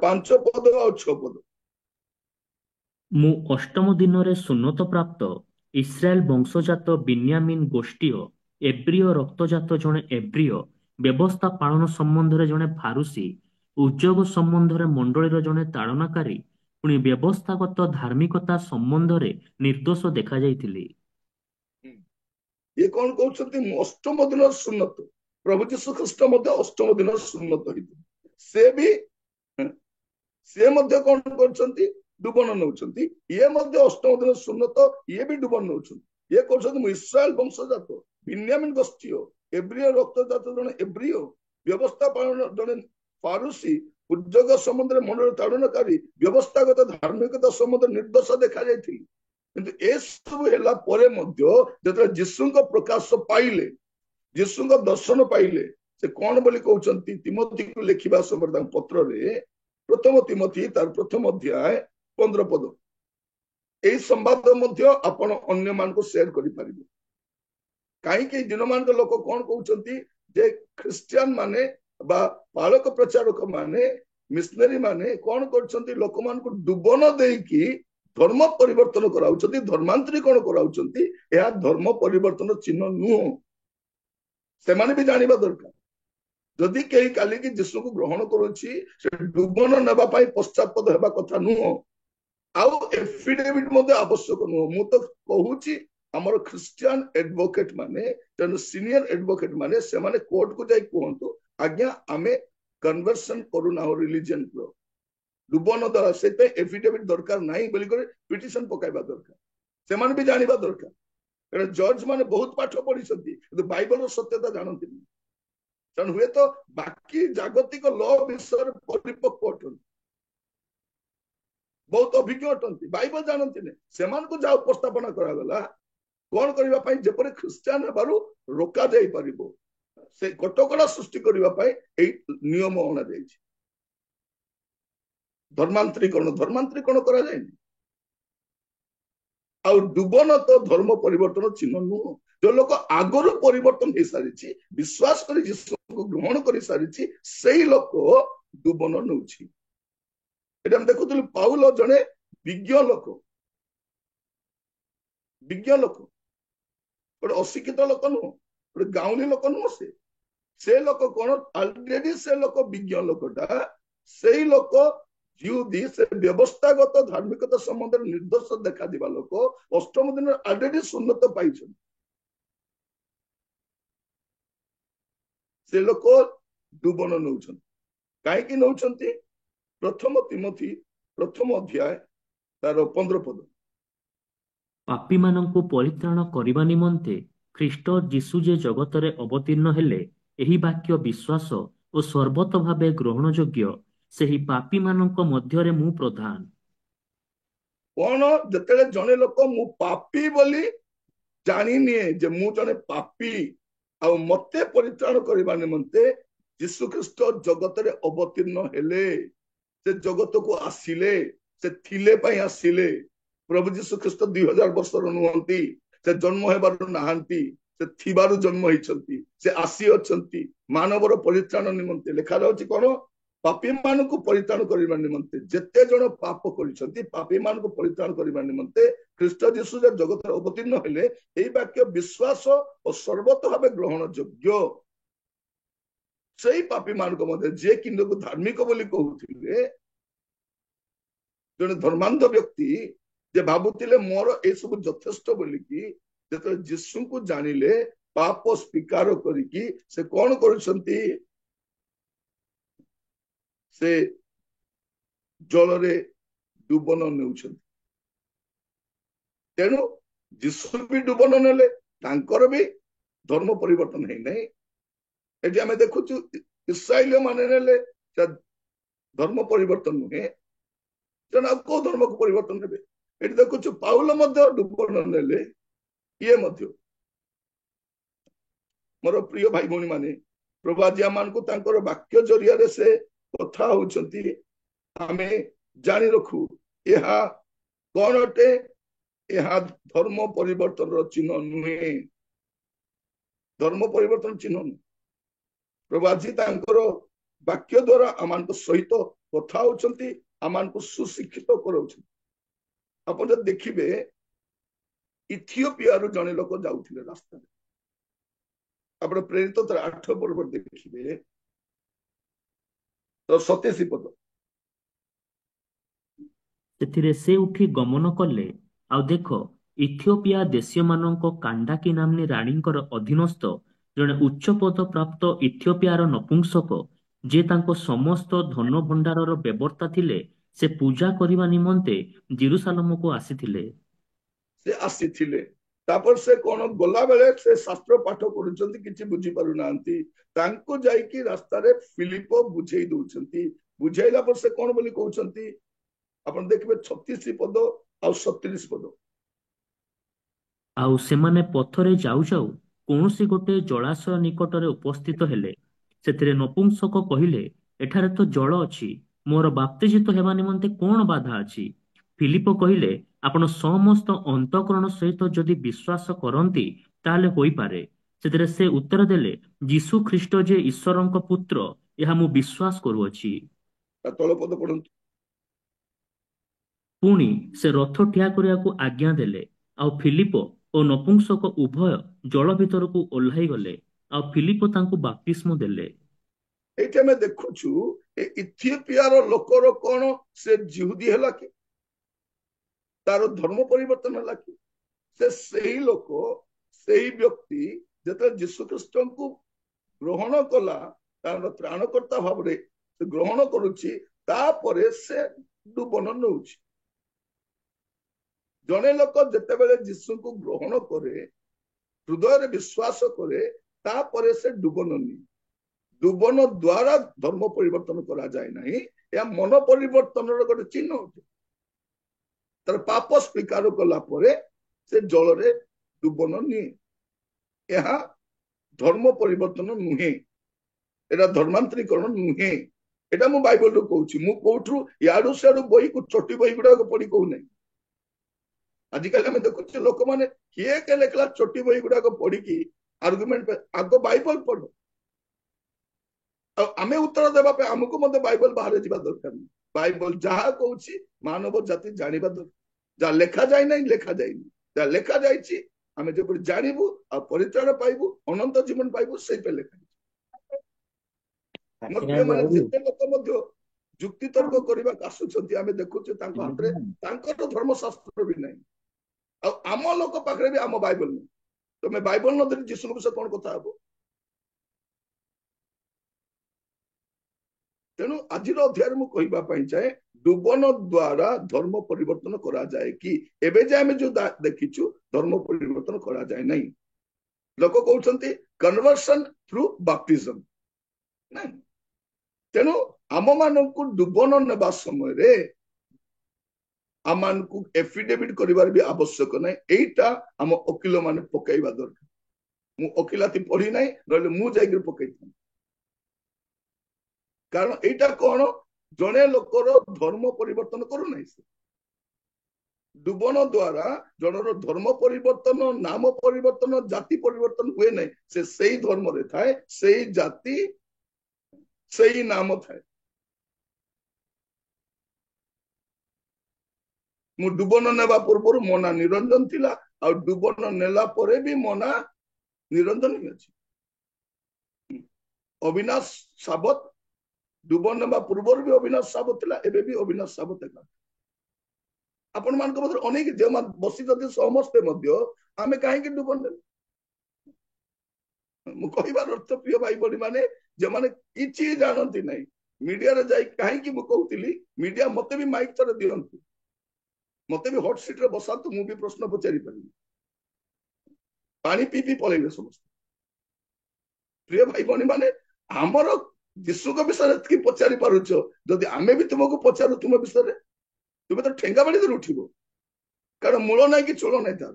5 ପଦ ଆଉ 6 ପଦ। ମୁଁ ଅଷ୍ଟମ ଦିନରେ ସୁନ୍ନତ ପ୍ରାପ୍ତ ଇସ୍ରାଏଲ ବଂଶଜାତ ବିନ୍ୟାମିନ ଗୋଷ୍ଠୀୟ ଏବ୍ରିୟ ରକ୍ତଜାତ ଜଣେ ଏବ୍ରିୟ, ବ୍ୟବସ୍ଥା ପାଳନ ସମ୍ବନ୍ଧରେ ଜଣେ ଫାରୁସୀ, ଉଦ୍ଯୋଗ ସମ୍ବନ୍ଧରେ ମଣ୍ଡଳୀର ଜଣେ ତାଡ଼ନାକାରୀ, ପୁଣି ବ୍ୟବସ୍ଥାଗତ ଧାର୍ମିକତା ସମ୍ବନ୍ଧରେ ନିର୍ଦ୍ଦୋଷ ଦେଖାଯାଇଥିଲି। ଇଏ କଣ କହୁଛନ୍ତି? ମୁଁ ଅଷ୍ଟମ ଦିନର ସୁନ୍ନତ, ପ୍ରଭୁ ଯୀଶୁ ଖ୍ରୀଷ୍ଟ ମଧ୍ୟ ଅଷ୍ଟମ ଦିନର ସୁନ୍ନତ ହେଇଥିଲେ। ସେ ମଧ୍ୟ କଣ କରୁଛନ୍ତି? ଡୁବନ ନଉଛନ୍ତି। ଇଏ ମଧ୍ୟ ଅଷ୍ଟମ ଦିନ ସୁନ୍ନତ, ଇଏ ବି ଡୁବନ ନଉଛନ୍ତି। ଇଏ କହୁଛନ୍ତି ମୁଁ ଇସ୍ରାଏଲ ବଂଶଜାତ ବିନ୍ୟାମିନ ଗୋଷ୍ଠୀୟ ଏବ୍ରିୟ ରକ୍ତଜାତ ଜଣେ ଏବ୍ରିୟ, ବ୍ୟବସ୍ଥା ପାଳନ ଜଣେ ଫାରୁସୀ, ଉଦ୍ଯୋଗ ସମ୍ବନ୍ଧରେ ମଣ୍ଡଳ ତାଡ଼ନକାରୀ, ବ୍ୟବସ୍ଥାଗତ ଧାର୍ମିକତା ସମ୍ବନ୍ଧରେ ନିର୍ଦ୍ଦୋଷ ଦେଖାଯାଇଥିଲି। କିନ୍ତୁ ଏସବୁ ହେଲା ପରେ ମଧ୍ୟ ଯେତେବେଳେ ଯୀଶୁଙ୍କ ପ୍ରକାଶ ପାଇଲେ, ଯୀଶୁଙ୍କ ଦର୍ଶନ ପାଇଲେ, ସେ କଣ ବୋଲି କହୁଛନ୍ତି? ତିମୋଥୀକୁ ଲେଖିବା ସମୟରେ ତାଙ୍କ ପତ୍ରରେ, ପ୍ରଥମ ତିମୋଥୀ ତାର ପ୍ରଥମ ଅଧ୍ୟାୟ 15 ପଦ। ଏଇ ସମ୍ବାଦ ମଧ୍ୟ ଆପଣ ଅନ୍ୟମାନଙ୍କୁ ସେୟାର କରିପାରିବେ। କାହିଁକି ଦିନମାନଙ୍କ ଲୋକ କଣ କହୁଛନ୍ତି ଯେ ଖ୍ରୀଷ୍ଟିଆନ ମାନେ ବା ବାଳକ ପ୍ରଚାରକ ମାନେ, ମିଶନାରୀ ମାନେ କଣ କରୁଛନ୍ତି? ଲୋକମାନଙ୍କୁ ଡୁବନ ଦେଇକି ଧର୍ମ ପରିବର୍ତ୍ତନ କରାଉଛନ୍ତି, ଧର୍ମାନ୍ତରୀକରଣ କରାଉଛନ୍ତି। ଏହା ଧର୍ମ ପରିବର୍ତ୍ତନ ଚିହ୍ନ ନୁହଁ। ସେମାନେ ବି ଜାଣିବା ଦରକାର। ଯଦି କେହି କାଲିକି ଯୀଶୁକୁ ଗ୍ରହଣ କରୁଛି, ସେ ଡୁବନ ନେବା ପାଇଁ ପଶ୍ଚାତପଦ ହେବା କଥା ନୁହଁ। ଆଉ ଏଫିଡେଭିଟ ମଧ୍ୟ ଆବଶ୍ୟକ ନୁହଁ। ମୁଁ ତ କହୁଛି ଆମର ଖ୍ରୀଷ୍ଟିଆନ ଏଡଭୋକେଟ ମାନେ, ତେଣୁ ସିନିୟର ଏଡଭୋକେଟ ମାନେ, ସେମାନେ କୋର୍ଟକୁ ଯାଇ କୁହନ୍ତୁ, ଆଜ୍ଞା ଆମେ କନଭର୍ସନ କରୁନାହୁଁ ରିଲିଜିୟନର, ଡୁବନ ଦ୍ୱାରା ସେଥିପାଇଁ ଏଫିଡେଭିଟ ଦରକାର ନାହିଁ ବୋଲି ପିଟିସନ ପକାଇବା ଦରକାର। ସେମାନେ ବି ଜାଣିବା ଦରକାର। କାରଣ ଜଜ ମାନେ ବହୁତ ପାଠ ପଢିଛନ୍ତି, କିନ୍ତୁ ବାଇବଲର ସତ୍ୟତା ଜାଣନ୍ତିନି। ତେଣୁ ହୁଏତ ବାକି ଜାଗତିକ ଲ ବିଷୟରେ ପରିପକ୍ୱ ଅଟନ୍ତି, ବହୁତ ଅଭିଜ୍ଞ ଅଟନ୍ତି, ବାଇବଲ ଜାଣନ୍ତିନି। ସେମାନଙ୍କୁ ଯାହା ଉପସ୍ଥାପନା କରାଗଲା କଣ କରିବା ପାଇଁ? ଯେପରି ଖ୍ରୀଷ୍ଟିଆନ ହେବାରୁ ରୋକା ଯାଇପାରିବ, ସେ କଟକଣା ସୃଷ୍ଟି କରିବା ପାଇଁ ଏଇ ନିୟମ ଅଣାଯାଇଛି। ଧର୍ମାନ୍ତରୀକରଣ କରାଯାଏନି। ଆଉ ଡୁବନ ତ ଧର୍ମ ପରିବର୍ତ୍ତନ ଚିହ୍ନ ନୁହଁ। ଯୋଉ ଲୋକ ଆଗରୁ ପରିବର୍ତ୍ତନ ହେଇସାରିଛି, ବିଶ୍ୱାସ କରି ଯୀଶୁଙ୍କୁ ଗ୍ରହଣ କରିସାରିଛି, ସେଇ ଲୋକ ଡୁବନ ନେଉଛି। ଏଟା ଆମେ ଦେଖୁଥିଲୁ, ପାଉଲ ଜଣେ ବିଜ୍ଞ ଲୋକ, ଗୋଟେ ଅଶିକ୍ଷିତ ଲୋକ ନୁହଁ, ଗୋଟେ ଗାଉଁଲି ଲୋକ ନୁହଁ। ସେ ଲୋକ କଣ? ଅଲରେଡି ସେ ଲୋକ ବିଜ୍ଞ ଲୋକଟା। ସେଇ ଲୋକ ଜିହୁଦୀ, ସେ ବ୍ୟବସ୍ଥାଗତ ଧାର୍ମିକତା ସମ୍ବନ୍ଧରେ ନିର୍ଦ୍ଦୋଷ ଦେଖାଯିବା ଲୋକ, ଅଷ୍ଟମ ଦିନରେ ଅଲରେଡି ସୁନ୍ନତ ପାଇଛନ୍ତି। ସେ ଲୋକ ଡୁବନ ନେଉଛନ୍ତି। କାହିଁକି ନେଉଛନ୍ତି? ପ୍ରଥମ ତିମୋଥୀ ପ୍ରଥମ ଅଧ୍ୟାୟ ତାର 15 ପଦ। ପାପୀମାନଙ୍କୁ ପରିତ୍ରାଣ କରିବା ନିମନ୍ତେ ଖ୍ରୀଷ୍ଟ ଯୀଶୁ ଯେ ଜଗତରେ ଅବତୀର୍ଣ୍ଣ ହେଲେ, ଏହି ବାକ୍ୟ ବିଶ୍ୱାସ ଓ ସର୍ବତ ଭାବେ ଗ୍ରହଣଯୋଗ୍ୟ, ସେହି ପାପୀମାନଙ୍କ ମଧ୍ୟରେ ମୁଁ ପ୍ରଧାନ। କଣ ଯେତେବେଳେ ଜଣେ ଲୋକ ମୁଁ ପାପୀ ବୋଲି ଜାଣିନିଏ ଯେ ମୁଁ ଜଣେ ପାପୀ ଆଉ ମତେ ପରିତ୍ରାଣ କରିବା ନିମନ୍ତେ ଯୀଶୁ ଖ୍ରୀଷ୍ଟ ଜଗତରେ ଅବତୀର୍ଣ୍ଣ ହେଲେ, ସେ ଜଗତକୁ ଆସିଲେ, ସେ ଥିଲେ ପାଇଁ ଆସିଲେ। ପ୍ରଭୁ ଯୀଶୁ ଖ୍ରୀଷ୍ଟ 2000 ବର୍ଷର ନୁହନ୍ତି, ସେ ଜନ୍ମ ହେବାରୁ ନାହାନ୍ତି, ସେ ଥିବାରୁ ଜନ୍ମ ହେଇଛନ୍ତି, ସେ ଆସିଅଛନ୍ତି ମାନବର ପରିତ୍ରାଣ ନିମନ୍ତେ। ଲେଖାଯାଉଛି କଣ? ପାପୀ ମାନଙ୍କୁ ପରିତ୍ରାଣ କରିବା ନିମନ୍ତେ, ଯେତେ ଜଣ ପାପ କରିଛନ୍ତି ପାପୀ ମାନଙ୍କୁ ପରିତ୍ରାଣ କରିବା ନିମନ୍ତେ ଖ୍ରୀଷ୍ଟ ଯୀଶୁ ଯେ ଜଗତରେ ଅବତୀର୍ଣ୍ଣ ହେଲେ, ଏହି ବାକ୍ୟ ବିଶ୍ୱାସ ଓ ସର୍ବତ ଭାବେ ଗ୍ରହଣ ଯୋଗ୍ୟ। ସେଇ ପାପୀ ମାନଙ୍କ ମଧ୍ୟରେ ଯିଏ କିନ୍ତୁ ଧାର୍ମିକ ବୋଲି କହୁଥିଲେ, ଜଣେ ଧର୍ମାନ୍ଧ ବ୍ୟକ୍ତି ଯେ ଭାବୁଥିଲେ ମୋର ଏସବୁ ଯଥେଷ୍ଟ ବୋଲିକି, ଯେତେବେଳେ ଯୀଶୁଙ୍କୁ ଜାଣିଲେ ପାପ ସ୍ୱୀକାର କରିକି ସେ କଣ କରୁଛନ୍ତି? ସେ ଜଳରେ ଡୁବନ ନେଉଛନ୍ତି। ତେଣୁ ଯୀଶୁ ବି ଡୁବନ ନେଲେ, ତାଙ୍କର ବି ଧର୍ମ ପରିବର୍ତ୍ତନ ହେଇନାହିଁ। ଏଠି ଆମେ ଦେଖୁଛୁ ଇସ୍ରାଏଲୀୟ ମାନେ ନେଲେ ଧର୍ମ ପରିବର୍ତ୍ତନ ନୁହେଁ, ତେଣୁ ଆଉ କୋଉ ଧର୍ମକୁ ପରିବର୍ତ୍ତନ ନେବେ? ଏଠି ଦେଖୁଛୁ ପାଉଲ ମଧ୍ୟ ଡୁବନ ନେଲେ। ଇଏ ମଧ୍ୟ ମୋର ପ୍ରିୟ ଭାଇ ଭଉଣୀ ମାନେ, ପ୍ରଭୁ ଆଜି ଆମମାନଙ୍କୁ ତାଙ୍କର ବାକ୍ୟ ଜରିଆରେ ସେ କଥା ହଉଛନ୍ତି। ଆମେ ଜାଣି ରଖୁ ଏହା କଣ ଅଟେ? ଏହା ଧର୍ମ ପରିବର୍ତ୍ତନର ଚିହ୍ନ ନୁହେଁ, ଧର୍ମ ପରିବର୍ତ୍ତନ ଚିହ୍ନ ନୁହେଁ। ପ୍ରଭୁ ଆଜି ତାଙ୍କର ବାକ୍ୟ ଦ୍ଵାରା ଆମମାନଙ୍କ ସହିତ କଥା ହଉଛନ୍ତି, ଆମମାନଙ୍କୁ ସୁଶିକ୍ଷିତ କରାଉଛନ୍ତି। ଆପଣ ଯଦି ଦେଖିବେ, ଇଥିଓପିଆରୁ ଜଣେ ଲୋକ ଯାଉଥିଲେ ରାସ୍ତାରେ, ଆପଣ ପ୍ରେରିତ 8 ପର୍ବରେ ଦେଖିବେ 27 ପଦ। ସେଥିରେ ସେ ଉଠି ଗମନ କଲେ, ଆଉ ଦେଖ, ଇଥିଓପିଆ ଦେଶୀୟମାନଙ୍କ କାଣ୍ଡାକି ନାମ୍ନୀ ରାଣୀଙ୍କର ଅଧୀନସ୍ଥ ଜଣେ ଉଚ୍ଚ ପଦ ପ୍ରାପ୍ତ ଇଥିଓପିଆର ନପୁଂସକ, ଯେ ତାଙ୍କ ସମସ୍ତ ଧନ ଭଣ୍ଡାରର ବେବର୍ତ୍ତା ଥିଲେ, ସେ ପୂଜା କରିବା ନିମନ୍ତେ ଜେରୁସାଲମକୁ ଆସିଥିଲେ। ସେ ଆସିଥିଲେ, ତାପରେ ସେ କଣ ଗଲା ବେଳେ ସେ ଶାସ୍ତ୍ର ପାଠ କରୁଛନ୍ତି, କିଛି ବୁଝି ପାରୁନାହାନ୍ତି। ତାଙ୍କୁ ଯାଇକି ରାସ୍ତାରେ ଫିଲିପ ବୁଝେଇ ଦଉଛନ୍ତି। ବୁଝେଇଲା ପରେ ସେ କଣ ବୋଲି କହୁଛନ୍ତି? ଆପଣ ଦେଖିବେ 36 ପଦ ଆଉ 37 ପଦ। ଆଉ ସେମାନେ ପଥରେ ଯାଉ ଯାଉ କୌଣସି ଗୋଟେ ଜଳାଶୟ ନିକଟରେ ଉପସ୍ଥିତ ହେଲେ। ସେଥିରେ ନପୁଂସକ କହିଲେ, ଏଠାରେ ତ ଜଳ ଅଛି, ମୋର ବାପ୍ତିଜିତ ହେବା ନିମନ୍ତେ କଣ ବାଧା ଅଛି? ଫିଲିପ କହିଲେ, ଆପଣ ସମସ୍ତ ଅନ୍ତଃକରଣ ସହିତ ଯଦି ବିଶ୍ୱାସ କରନ୍ତି ତାହେଲେ ହୋଇପାରେ। ସେଥିରେ ସେ ଉତ୍ତର ଦେଲେ, ଯୀଶୁ ଖ୍ରୀଷ୍ଟ ଯେ ଈଶ୍ୱରଙ୍କ ପୁତ୍ର, ଏହା ମୁଁ ବିଶ୍ୱାସ କରୁଅଛି। ତା ତଳ ପଦ ପଢନ୍ତୁ। ପୁଣି ସେ ରଥ ଠିଆ କରିବାକୁ ଆଜ୍ଞା ଦେଲେ, ଆଉ ଫିଲିପ ଓ ନପୁଂସକ ଉଭୟ ଜଳ ଭିତରକୁ ଓହ୍ଲାଇ ଗଲେ, ଆଉ ଫିଲିପ ତାଙ୍କୁ ବାପ୍ତିସ୍ମ ଦେଲେ। ଏଇଠି ଆମେ ଦେଖୁଛୁ ଏ ଇଥିଓପିଆର ଲୋକର କଣ ସେ ଜିହୁଦୀ ହେଲା କି? ତାର ଧର୍ମ ପରିବର୍ତ୍ତନ ହେଲା କି? ସେ ସେଇ ଲୋକ, ସେଇ ବ୍ୟକ୍ତି ଯେତେବେଳେ ଯୀଶୁ ଖ୍ରୀଷ୍ଟଙ୍କୁ ଗ୍ରହଣ କଲା, ତାର ତ୍ରାଣକର୍ତ୍ତା ଭାବରେ ସେ ଗ୍ରହଣ କରୁଛି, ତାପରେ ସେ ଡୁବନ ନେଉଛି। ଜଣେ ଲୋକ ଯେତେବେଳେ ଯୀଶୁଙ୍କୁ ଗ୍ରହଣ କରେ, ହୃଦୟରେ ବିଶ୍ୱାସ କରେ, ତାପରେ ସେ ଡୁବନ ନିଏ। ଡୁବନ ଦ୍ଵାରା ଧର୍ମ ପରିବର୍ତ୍ତନ କରାଯାଏ ନାହିଁ, ଏହା ମନ ପରିବର୍ତ୍ତନର ଗୋଟେ ଚିହ୍ନ ଅଟେ। ତାର ପାପ ସ୍ୱୀକାର କଲା ପରେ ସେ ଜଳରେ ଡୁବନ ନିଏ। ଏହା ଧର୍ମ ପରିବର୍ତ୍ତନ ନୁହେଁ, ଏଟା ଧର୍ମାନ୍ତରୀକରଣ ନୁହେଁ। ଏଟା ମୁଁ ବାଇବଲରୁ କହୁଛି, ମୁଁ କୋଉଠୁ ଇଆଡୁ ସିଆଡୁ ବହିକୁ ଚଟି ବହି ଗୁଡାକ ପଢି କହୁନାହିଁ। ଆଜିକାଲି ଆମେ ଦେଖୁଛୁ ଲୋକମାନେ କିଏ କେ ଲେଖିଲା ଚଟି ବହି ଗୁଡାକ ପଢିକି ଆର୍ଗୁମେଣ୍ଟ, ଆଗ ବାଇବଲ ପଢ। ଆଉ ଆମେ ଉତ୍ତର ଦେବା ପାଇଁ ଆମକୁ ମଧ୍ୟ ବାଇବଲ ବାହାରେ ଯିବା ଦରକାର ନାହିଁ। ବାଇବଲ ଯାହା କହୁଛି ମାନବ ଜାତି ଜାଣିବା ଦରକାର। ଯାହା ଲେଖା ଯାଇ ନାହିଁ, ଲେଖା ଯାଇନି। ଯାହା ଲେଖା ଯାଇଛି ଆମେ ଯେପରି ଜାଣିବୁ ଆଉ ପରିତ୍ରାଣ ପାଇବୁ, ଅନନ୍ତ ଜୀବନ ପାଇବୁ, ସେଇପାଇଁ ଲେଖା ଯାଇଛି। ମୋର ପ୍ରିୟ ମାନେ, ଯେତେ ଲୋକ ମଧ୍ୟ ଯୁକ୍ତି ତର୍କ କରିବାକୁ ଆସୁଛନ୍ତି, ଆମେ ଦେଖୁଛୁ ତାଙ୍କ ହାତରେ ତାଙ୍କର ଧର୍ମଶାସ୍ତ୍ର ବି ନାହିଁ। ଆଉ ଆମ ଲୋକ ପାଖରେ ବି ଆମ ବାଇବଲ ନାହିଁ। ତମେ ବାଇବଲ ନ ଧରି ଯୀଶୁଙ୍କ ବିଷୟ କଣ କଥା ହବ? ତେଣୁ ଆଜିର ଅଧ୍ୟାୟରେ ମୁଁ କହିବା ପାଇଁ ଚାହେଁ, ଡୁବନ ଦ୍ଵାରା ଧର୍ମ ପରିବର୍ତ୍ତନ କରାଯାଏ କି? ଏବେ ଯେ ଆମେ ଯୋଉ ଦେଖିଛୁ, ଧର୍ମ ପରିବର୍ତ୍ତନ କରାଯାଏ ନାହିଁ। लोक कहते कन्वर्सन थ्रू बाप्टिजम ना। तेणु आम मान डुबन नेबा समय आम एफिडेविट कर भी आवश्यक ना। यहीटा आम वकिल मान पकईवा दरकार। मु वकिलाती पढ़ी ना ना पकई कारण यहीटा कौन जड़े लोकर धर्म परिवर्तन करूना डुबन द्वारा जनर धर्म परिवर्तन नाम परिवर्तन जाति परिवर्तन हुए ना। से धर्म रे थाए से जाति से नाम थाए। मु डुबन नेबा पूर्व मो ना निरंजन थिला आ डुबन नेला परे भी मो ना निरंजन ही अछि। अविनाश साबत डुबन नेबा पूर्व भी अविनाश साबत थिला एबे भी अविनाश साबत है। आपण मान को अनेक जे बसी समस्ते आमे कहीं डुबन मु कहबार अर्थ प्रिय भाई बड़ी माने जे माने किछि जानती नहीं मीडिया रे जाई कहीं मु कहूतिली मीडिया मते भी माइक थरे दियंतु मते भी हॉट सीट रे बसातु मु भी प्रश्न पचारि पारि पानी पी पी पलैबे समस्त। प्रिय भाई बड़ी माने हमर यीशु के विषय की पचारि पारुछ जदि आमे भी तुमको पचारु तुम विषय तुम तो ठेंगा बाड़ी दर उठिबो कारण मूल नहीं कि चोल नहीं तार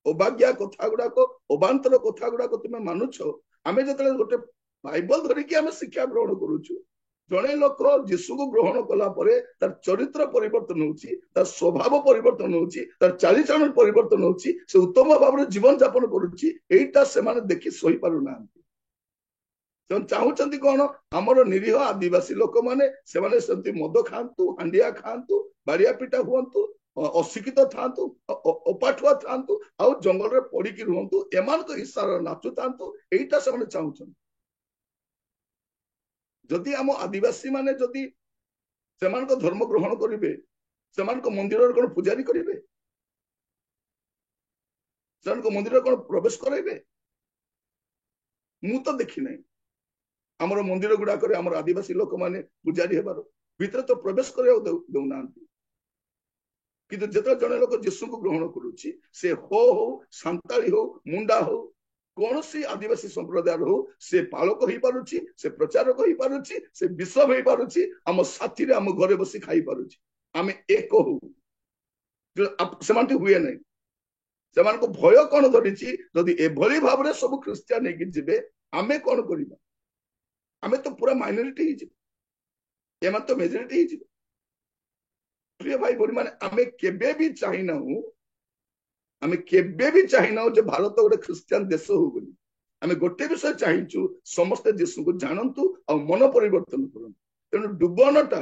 अभाग्या कथा गुड़ाक अबांतर कथा गुड़ाक तुम मानुछ। आमे जतले गोटे बाइबल धरिकी आमे शिक्षा ग्रहण करूछु जड़े लोक यीशु को ग्रहण कला परे तार चरित्र परिवर्तन होउची तार स्वभाव परिवर्तन होउची तार चालीचलन परिवर्तन होउची से उत्तम भाव में जीवन यापन करूची एटा से माने देखि सही पारु नांती। से चाहूचंती कोन हमर निरीह आदिवासी लोक माने से माने सेंती मद खांतु हांडिया खांतु बाड़िया पिटा हुअंतु अशिक्षित थांतु अपाठुआ थांतु आ जंगल रे पड़िकी रुहंतु एमान को इशारा नाचु थांतु एटा से माने चाहूचंती। जदि आम आदिवासी माने जदि सेमान को धर्म ग्रहण करेंगे सेमान को मंदिर कौन पूजारी करेंगे सेमान को मंदिर कौन प्रवेश करेंगे मु तो देखी नहीं आमर मंदिर गुड़ाक आम आदिवासी लोक मैंने पूजारी हेबार भीतर तो प्रवेश कर दौना किंतु जिते जड़े लोक यीशु को ग्रहण करुच्ची से हो सांताली हो मुंडा हो कौन सी आदिवासी संप्रदाय हो से पालक हो पारुची से प्रचारक हो पारुची से बिशप हो पारुची आम साथी रे आम घरे बसी खाई पारुची आमे एक हो से हुए नहीं से भय कौन धरी जदि एभली भाव में सब ख्रिस्टियान नहीं जीवे आमे कौन करबा आमे तो पूरा माइनॉरिटी एम तो मेजोरिटी। प्रिय भाई बड़ी माने आमे केबे भी चाहिना आमे केबे भी चाहिना जे भारत गोटे ख्रिस्टियान देश हो बोली आमे गोटे विषय चाहिचु समस्त यीशु को जानतु आ मन परिवर्तन करन। तेणु डुबनटा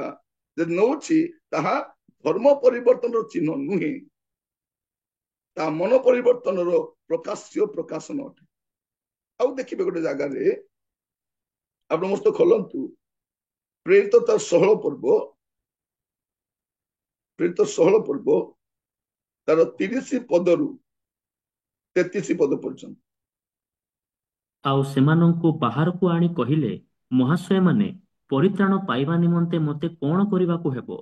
जे नौछि ताहा धर्म परिवर्तन चिन्ह नुहे ता मन परिवर्तन प्रकाश्य प्रकाशन अटे। आउ देखिबे गोटे जगह रे आपण मस्त खोलंतु प्रेरित तार 16 पर्व प्रेरित 16 पर्व तार 30 पदरु 33 पद पर्यंत आउ सेमानंकु बाहर को आनी कहिले महाशय माने परित्राण पाइबा निमंते मते कोन करिबाकू हेबो।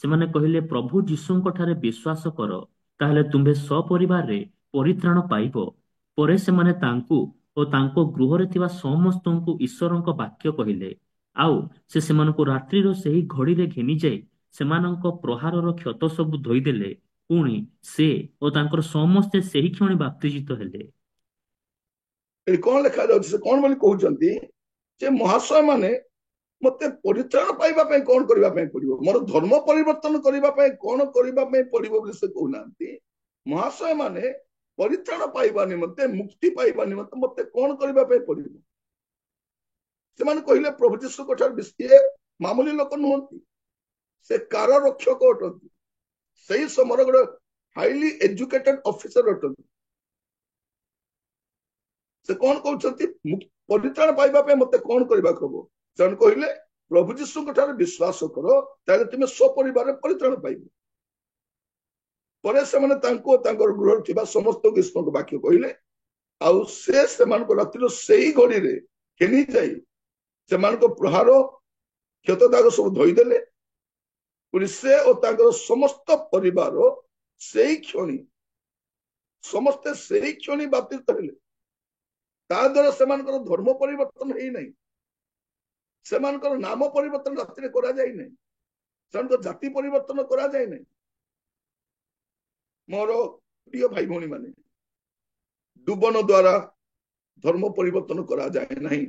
सेमाने कहिले प्रभु यीशुंक ठारे विश्वास कर ताहले तुम्बे सपरिवार रे परित्राण पाइबो। परे सेमाने तांकू ओ तांको गृह रे थिबा समस्तंकु ईश्वरंक वाक्य कहिले आउ से सेमानंकु रात्रि रो सेही घड़ी रे घेनी जाई सेमानंक प्रहार रो क्षत सब धोई देले पुणी से ओ तांकर समस्ते सेही क्षणी बाप्तिजित हेले। कौन लिखा जाउछि कौन बोली कहउचंती जे महाशय माने मते परित्राण पाइबा पे कौन करबा पे पड़िबो मोर धर्म परिवर्तन करबा पे कौन करबा पे पड़िबो बोली से कहउनांती। महाशय माने परित्राण पाइबा निमंते मुक्ति पाइबा निमंते मते कौन करबा पे पड़िबो से माने कहिले प्रभु यीशु कोठार विषय मामूली लोक नहंती से काररक्षक अटंती सही समर गोटे हाईली एजुकेटेड ऑफिसर अटंती से कौन कहउचंती परित्राण पाइबा पे मते कौन करबा खबो से कहले प्रभु यीशु कोठार विश्वास करो ताले तुमे सपरिवार परित्राण पाइबो। परे से माने तांको तांकर गृह थिबा समस्त ईश्वर वाक्य कहले आउ से सेमान को रात्रि सेही घड़ी रे केनी जाई सेमान को प्रहार क्षत दाग सब धोई देले पुणी से और तांकर समस्त परिवार सेही क्षणी ସମସ୍ତେ ସେଇ କ୍ଷଣି ବାପ୍ତିସ୍ତ ହେଲେ। ତା ଦ୍ୱାରା ସେମାନଙ୍କର ଧର୍ମ ପରିବର୍ତ୍ତନ ହେଇନାହିଁ, ସେମାନଙ୍କର ନାମ ପରିବର୍ତ୍ତନ ରାତିରେ କରାଯାଇ ନାହିଁ, ସେମାନଙ୍କ ଜାତି ପରିବର୍ତ୍ତନ କରାଯାଇ ନାହିଁ। ମୋର ପ୍ରିୟ ଭାଇ ଭଉଣୀ ମାନେ, ଡୁବନ ଦ୍ୱାରା ଧର୍ମ ପରିବର୍ତ୍ତନ କରାଯାଏ ନାହିଁ।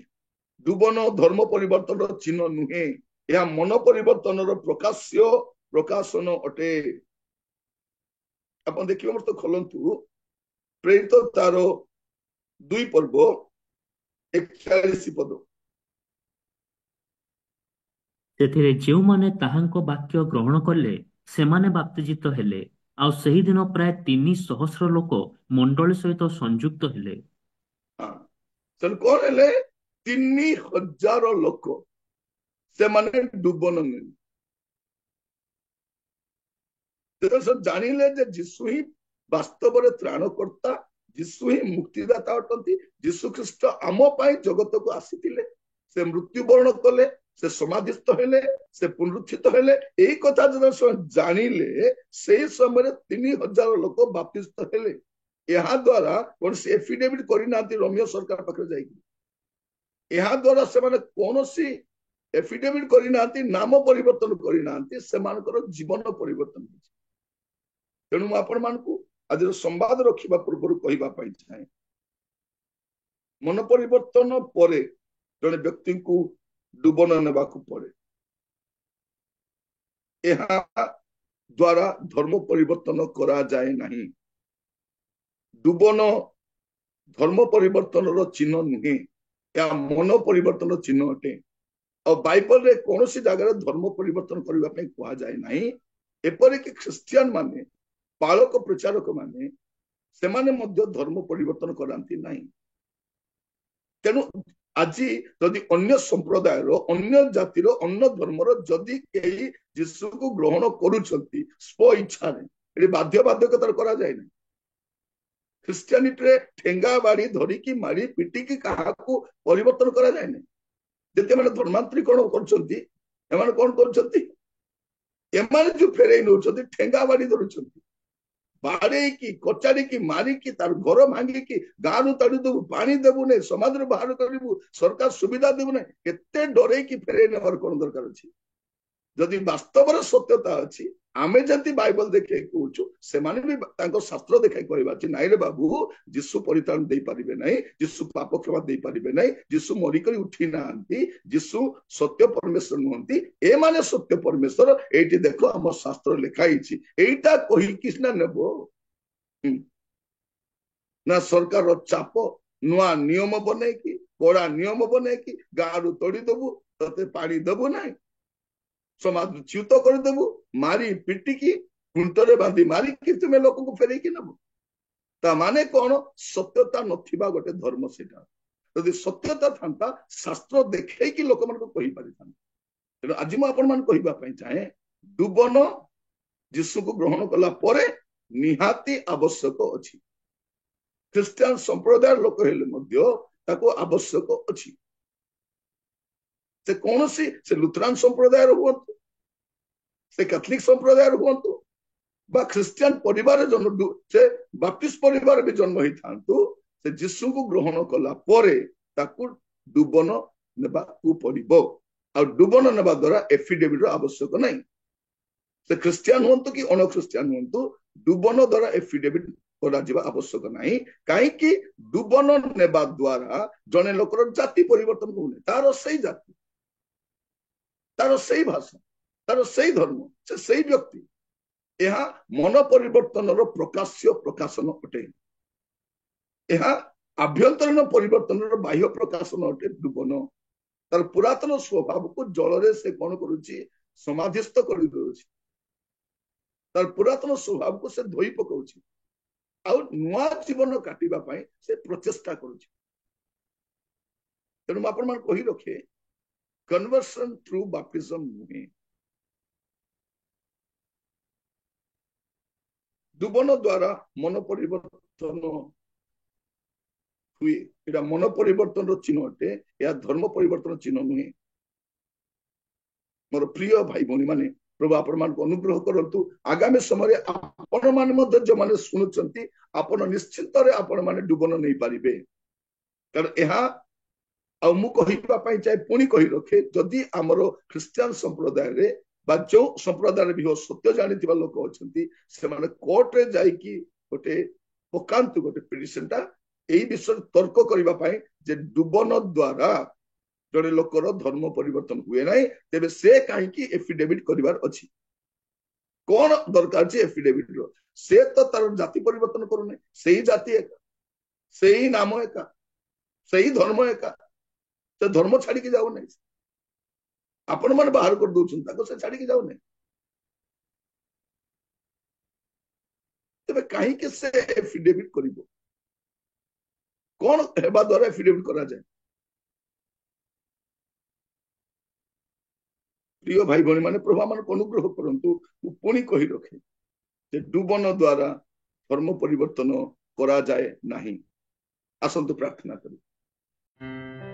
ଡୁବନ ଧର୍ମ ପରିବର୍ତ୍ତନର ଚିହ୍ନ ନୁହେଁ, ଏହା ମନ ପରିବର୍ତ୍ତନର ପ୍ରକାଶନ ଅଟେ। ଆପଣ ଦେଖିବେ ମତେ ଖୋଲନ୍ତୁ ପ୍ରେରିତ ତାର 2 ପର୍ବ 41 ପଦ। ସେଥିରେ ଯେଉଁମାନେ ତାହାଙ୍କ ବାକ୍ୟ ଗ୍ରହଣ କଲେ ସେମାନେ ବାପ୍ତିଜିତ ହେଲେ, ଆଉ ସେହିଦିନ ପ୍ରାୟ 3,000 ଲୋକ ମଣ୍ଡଳୀ ସହିତ ସଂଯୁକ୍ତ ହେଲେ। ହଁ, କଣ ହେଲେ? 3,000 ଲୋକ ସେମାନେ ଡୁବନ ନେଲେ। ସେ ଜାଣିଲେ ଯେ ଯୀଶୁ ହିଁ ବାସ୍ତବରେ ତ୍ରାଣକର୍ତ୍ତା, ଯୀଶୁ ହିଁ ମୁକ୍ତିଦାତା ଅଟନ୍ତି, ଯୀଶୁ ଖ୍ରୀଷ୍ଟ ଆମ ପାଇଁ ଜଗତକୁ ଆସିଥିଲେ, ସେ ମୃତ୍ୟୁବରଣ କଲେ, ସେ ସମାଧିସ୍ଥ ହେଲେ, ସେ ପୁନରୁତ୍ଥିତ ହେଲେ। ଏଇ କଥା ଯେତେବେଳେ ଜାଣିଲେ ସେଇ ସମୟରେ 3,000 ଲୋକ ବାପ୍ତିସ୍ତ ହେଲେ। ଏହା ଦ୍ୱାରା କୌଣସି ଏଫିଡେଭିଟ୍ କରିନାହାନ୍ତି ରୋମିଓ ସରକାର ପାଖରେ ଯାଇକି। ଏହା ଦ୍ୱାରା ସେମାନେ କୌଣସି ଏଫିଡେଭିଟ୍ କରିନାହାନ୍ତି, ନାମ ପରିବର୍ତ୍ତନ କରିନାହାନ୍ତି, ସେମାନଙ୍କର ଜୀବନ ପରିବର୍ତ୍ତନ ହେଇଛି। ତେଣୁ ମୁଁ ଆପଣମାନଙ୍କୁ ଆଜିର ସମ୍ବାଦ ରଖିବା ପୂର୍ବରୁ କହିବା ପାଇଁ ଚାହେଁ, ମନ ପରିବର୍ତ୍ତନ ପରେ ଜଣେ ବ୍ୟକ୍ତିଙ୍କୁ ଡୁବନ ନେବାକୁ ପଡେ। ଏହା ଦ୍ୱାରା ଧର୍ମ ପରିବର୍ତ୍ତନ କରାଯାଏ ନାହିଁ। ଡୁବନ ଧର୍ମ ପରିବର୍ତ୍ତନର ଚିହ୍ନ ନୁହେଁ, ଏହା ମନ ପରିବର୍ତ୍ତନ ଚିହ୍ନ ଅଟେ। ଆଉ ବାଇବଲରେ କୌଣସି ଜାଗାରେ ଧର୍ମ ପରିବର୍ତ୍ତନ କରିବା ପାଇଁ କୁହାଯାଏ ନାହିଁ। ଏପରିକି ଖ୍ରୀଷ୍ଟିଆନ ମାନେ, ପାଳକ ପ୍ରଚାରକ ମାନେ, ସେମାନେ ମଧ୍ୟ ଧର୍ମ ପରିବର୍ତ୍ତନ କରାନ୍ତି ନାହିଁ। ତେଣୁ ଆଜି ଯଦି ଅନ୍ୟ ସମ୍ପ୍ରଦାୟର, ଅନ୍ୟ ଜାତିର, ଅନ୍ୟ ଧର୍ମର ଯଦି କେହି ଯୀଶୁକୁ ଗ୍ରହଣ କରୁଛନ୍ତି ସ୍ୱ ଇଚ୍ଛାରେ, ଏଠି ବାଧ୍ୟବାଧକତାରେ କରାଯାଏ ନାହିଁ। ଖ୍ରୀଷ୍ଟିଆନିଟିରେ ଠେଙ୍ଗା ବାଡି ଧରିକି ମାରି ପିଟିକି କାହାକୁ ପରିବର୍ତ୍ତନ କରାଯାଏ ନାହିଁ। ଯେତେବେଳେ ଧର୍ମାନ୍ତରୀକରଣ କରୁଛନ୍ତି, ଏମାନେ କଣ କରୁଛନ୍ତି? ଏମାନେ ଯୋଉ ଫେରେଇ ନେଉଛନ୍ତି, ଠେଙ୍ଗା ବାଡି ଧରୁଛନ୍ତି, ବାଡେଇକି କଚାଡିକି ମାରିକି ତାର ଘର ଭାଙ୍ଗିକି ଗାଁରୁ ତାଡିଦେବୁ, ପାଣି ଦେବୁ ନାହିଁ, ସମାଜରୁ ବାହାର କରିବୁ, ସରକାର ସୁବିଧା ଦେବୁ ନାହିଁ, କେତେ ଡରେଇକି ଫେରେଇ ନେବାର କଣ ଦରକାର ଅଛି? ଯଦି ବାସ୍ତବର ସତ୍ୟତା ଅଛି, ଆମେ ଯଦି ବାଇବଲ ଦେଖାଇ କହୁଛୁ, ସେମାନେ ବି ତାଙ୍କ ଶାସ୍ତ୍ର ଦେଖାଇ କହିବା ଅଛି, ନାଇଁରେ ବାବୁ, ଯୀଶୁ ପରିତ୍ରାଣ ଦେଇପାରିବେ ନାହିଁ, ଯୀଶୁ ପାପ କ୍ଷମା ଦେଇପାରିବେ ନାହିଁ, ଯୀଶୁ ମରିକରି ଉଠି ନାହାନ୍ତି, ଯୀଶୁ ସତ୍ୟ ପରମେଶ୍ୱର ନୁହନ୍ତି, ଏମାନେ ସତ୍ୟ ପରମେଶ୍ୱର, ଏଇଠି ଦେଖ ଆମ ଶାସ୍ତ୍ର ଲେଖା ହେଇଛି। ଏଇଟା କହିକି ସିନା ନେବ ନା ସରକାରର ଚାପ, ନୂଆ ନିୟମ ବନେଇକି, କଡା ନିୟମ ବନେଇକି ଗାଁରୁ ତୋଡିଦେବୁ, ତତେ ପାଣି ଦେବୁ ନାହିଁ, ସମାଜ ଚ୍ୟୁତ କରିଦେବୁ, ମାରି ପିଟିକି ଖୁଣ୍ଟରେ ବାନ୍ଧି ମାରିକି ତୁମେ ଲୋକଙ୍କୁ ଫେରେଇକି ନେବ। ତା ମାନେ କଣ? ସତ୍ୟତା ନଥିବା ଗୋଟେ ଧର୍ମ ସେଇଟା। ଯଦି ସତ୍ୟତା ଥାନ୍ତା, ଶାସ୍ତ୍ର ଦେଖେଇକି ଲୋକମାନଙ୍କୁ କହିପାରିଥାନ୍ତା। ତେଣୁ ଆଜି ମୁଁ ଆପଣମାନଙ୍କୁ କହିବା ପାଇଁ ଚାହେଁ, ଡୁବନ ଯୀଶୁକୁ ଗ୍ରହଣ କଲା ପରେ ନିହାତି ଆବଶ୍ୟକ ଅଛି। ଖ୍ରୀଷ୍ଟିଆନ ସମ୍ପ୍ରଦାୟର ଲୋକ ହେଲେ ମଧ୍ୟ ତାକୁ ଆବଶ୍ୟକ ଅଛି। ସେ ଲୁଥରାନ ସମ୍ପ୍ରଦାୟର ହୁଅନ୍ତୁ, ସେ କ୍ୟାଥଲିକ ସମ୍ପ୍ରଦାୟର ହୁଅନ୍ତୁ, ବା ଖ୍ରୀଷ୍ଟିଆନ ପରିବାର ଜନ୍ମ, ସେ ବାପ୍ଟିଷ୍ଟ ପରିବାର ବି ଜନ୍ମ ହେଇଥାନ୍ତୁ, ସେ ଯୀଶୁଙ୍କୁ ଗ୍ରହଣ କଲା ପରେ ତାକୁ ଡୁବନ ନେବାକୁ ପଡିବ। ଆଉ ଡୁବନ ନେବା ଦ୍ୱାରା ଏଫିଡେଭିଟ ଆବଶ୍ୟକ ନାହିଁ। ସେ ଖ୍ରୀଷ୍ଟିଆନ ହୁଅନ୍ତୁ କି ଅଣ ଖ୍ରୀଷ୍ଟିଆନ ହୁଅନ୍ତୁ, ଡୁବନ ଦ୍ୱାରା ଏଫିଡେଭିଟ କରାଯିବା ଆବଶ୍ୟକ ନାହିଁ। କାହିଁକି? ଡୁବନ ନେବା ଦ୍ୱାରା ଜଣେ ଲୋକର ଜାତି ପରିବର୍ତ୍ତନ ହଉନି, ତାର ସେଇ ଜାତି, ତାର ସେଇ ଭାଷା, ତାର ସେଇ ଧର୍ମ, ସେ ସେଇ ବ୍ୟକ୍ତି। ଏହା ମନ ପରିବର୍ତ୍ତନର ପ୍ରକାଶନ ଅଟେ। ଏହା ଆଭ୍ୟନ୍ତରୀଣ ପରିବର୍ତ୍ତନର ବାହ୍ୟ ପ୍ରକାଶନ ଅଟେ। ଡୁବନ ତାର ପୁରାତନ ସ୍ୱଭାବକୁ ଜଳରେ ସେ କଣ କରୁଛି? ସମାଧିସ୍ଥ କରିଦେଉଛି, ତାର ପୁରାତନ ସ୍ୱଭାବକୁ ସେ ଧୋଇ ପକାଉଛି, ଆଉ ନୂଆ ଜୀବନ କାଟିବା ପାଇଁ ସେ ପ୍ରଚେଷ୍ଟା କରୁଛି। ତେଣୁ ମୁଁ ଆପଣମାନଙ୍କୁ କହି ରଖେ, କନଭର୍ସନ ଥ୍ରୁ ବାପ୍ଟିଜମ ନୁହେଁ। ଡୁବନ ଦ୍ୱାରା ମନ ପରିବର୍ତ୍ତନ ହୁଏ, ଏଟା ମନ ପରିବର୍ତ୍ତନର ଚିହ୍ନ ଅଟେ, ଏହା ଧର୍ମ ପରିବର୍ତ୍ତନ ଚିହ୍ନ ନୁହେଁ। ମୋର ପ୍ରିୟ ଭାଇ ଭଉଣୀ ମାନେ, प्रभु आपण मानक अनुग्रह करंतु आगामी समय आपण मान मध्य जो माने सुनुचंती आपण निश्चित रे आपण माने डुबन नहीं पारिबे कारण यह आ मु कहिबा पई चाहे पुणी कहि रखे जदि हमर ख्रिस्टियन संप्रदाय रे बा जो संप्रदाय भी हो सत्य जानिथिबा लोक अछंती से माने कोर्ट रे जाई कि गोटे पकांतु गोटे पिटिशनटा एई विषय तर्क करिबा पई जे डुबन द्वारा जड़े लोकर धर्म परिवर्तन हुए ना तेरे से कहीं एफिडेविट करिवार अछि कौन दरकार छै एफिडेविट रो से तो तार जाति परिवर्तन करूने सही जाति एका सही नाम एका सही धर्म एका तो धर्म छाड़ी के जाओ नहीं आपण मन बाहर कर दउछन ताको से छाड़ी के जाओ नहीं तबे कहीं के से एफिडेविट करिवो कौन हेबा द्वारा एफिडेविट करा जाए प्रिय भाई भौणी माने प्रभु मान अनुग्रह करंतु पुणी कहि रखे जे डुबन द्वारा धर्म परिवर्तन करा जाए नहीं आसंतु प्रार्थना करू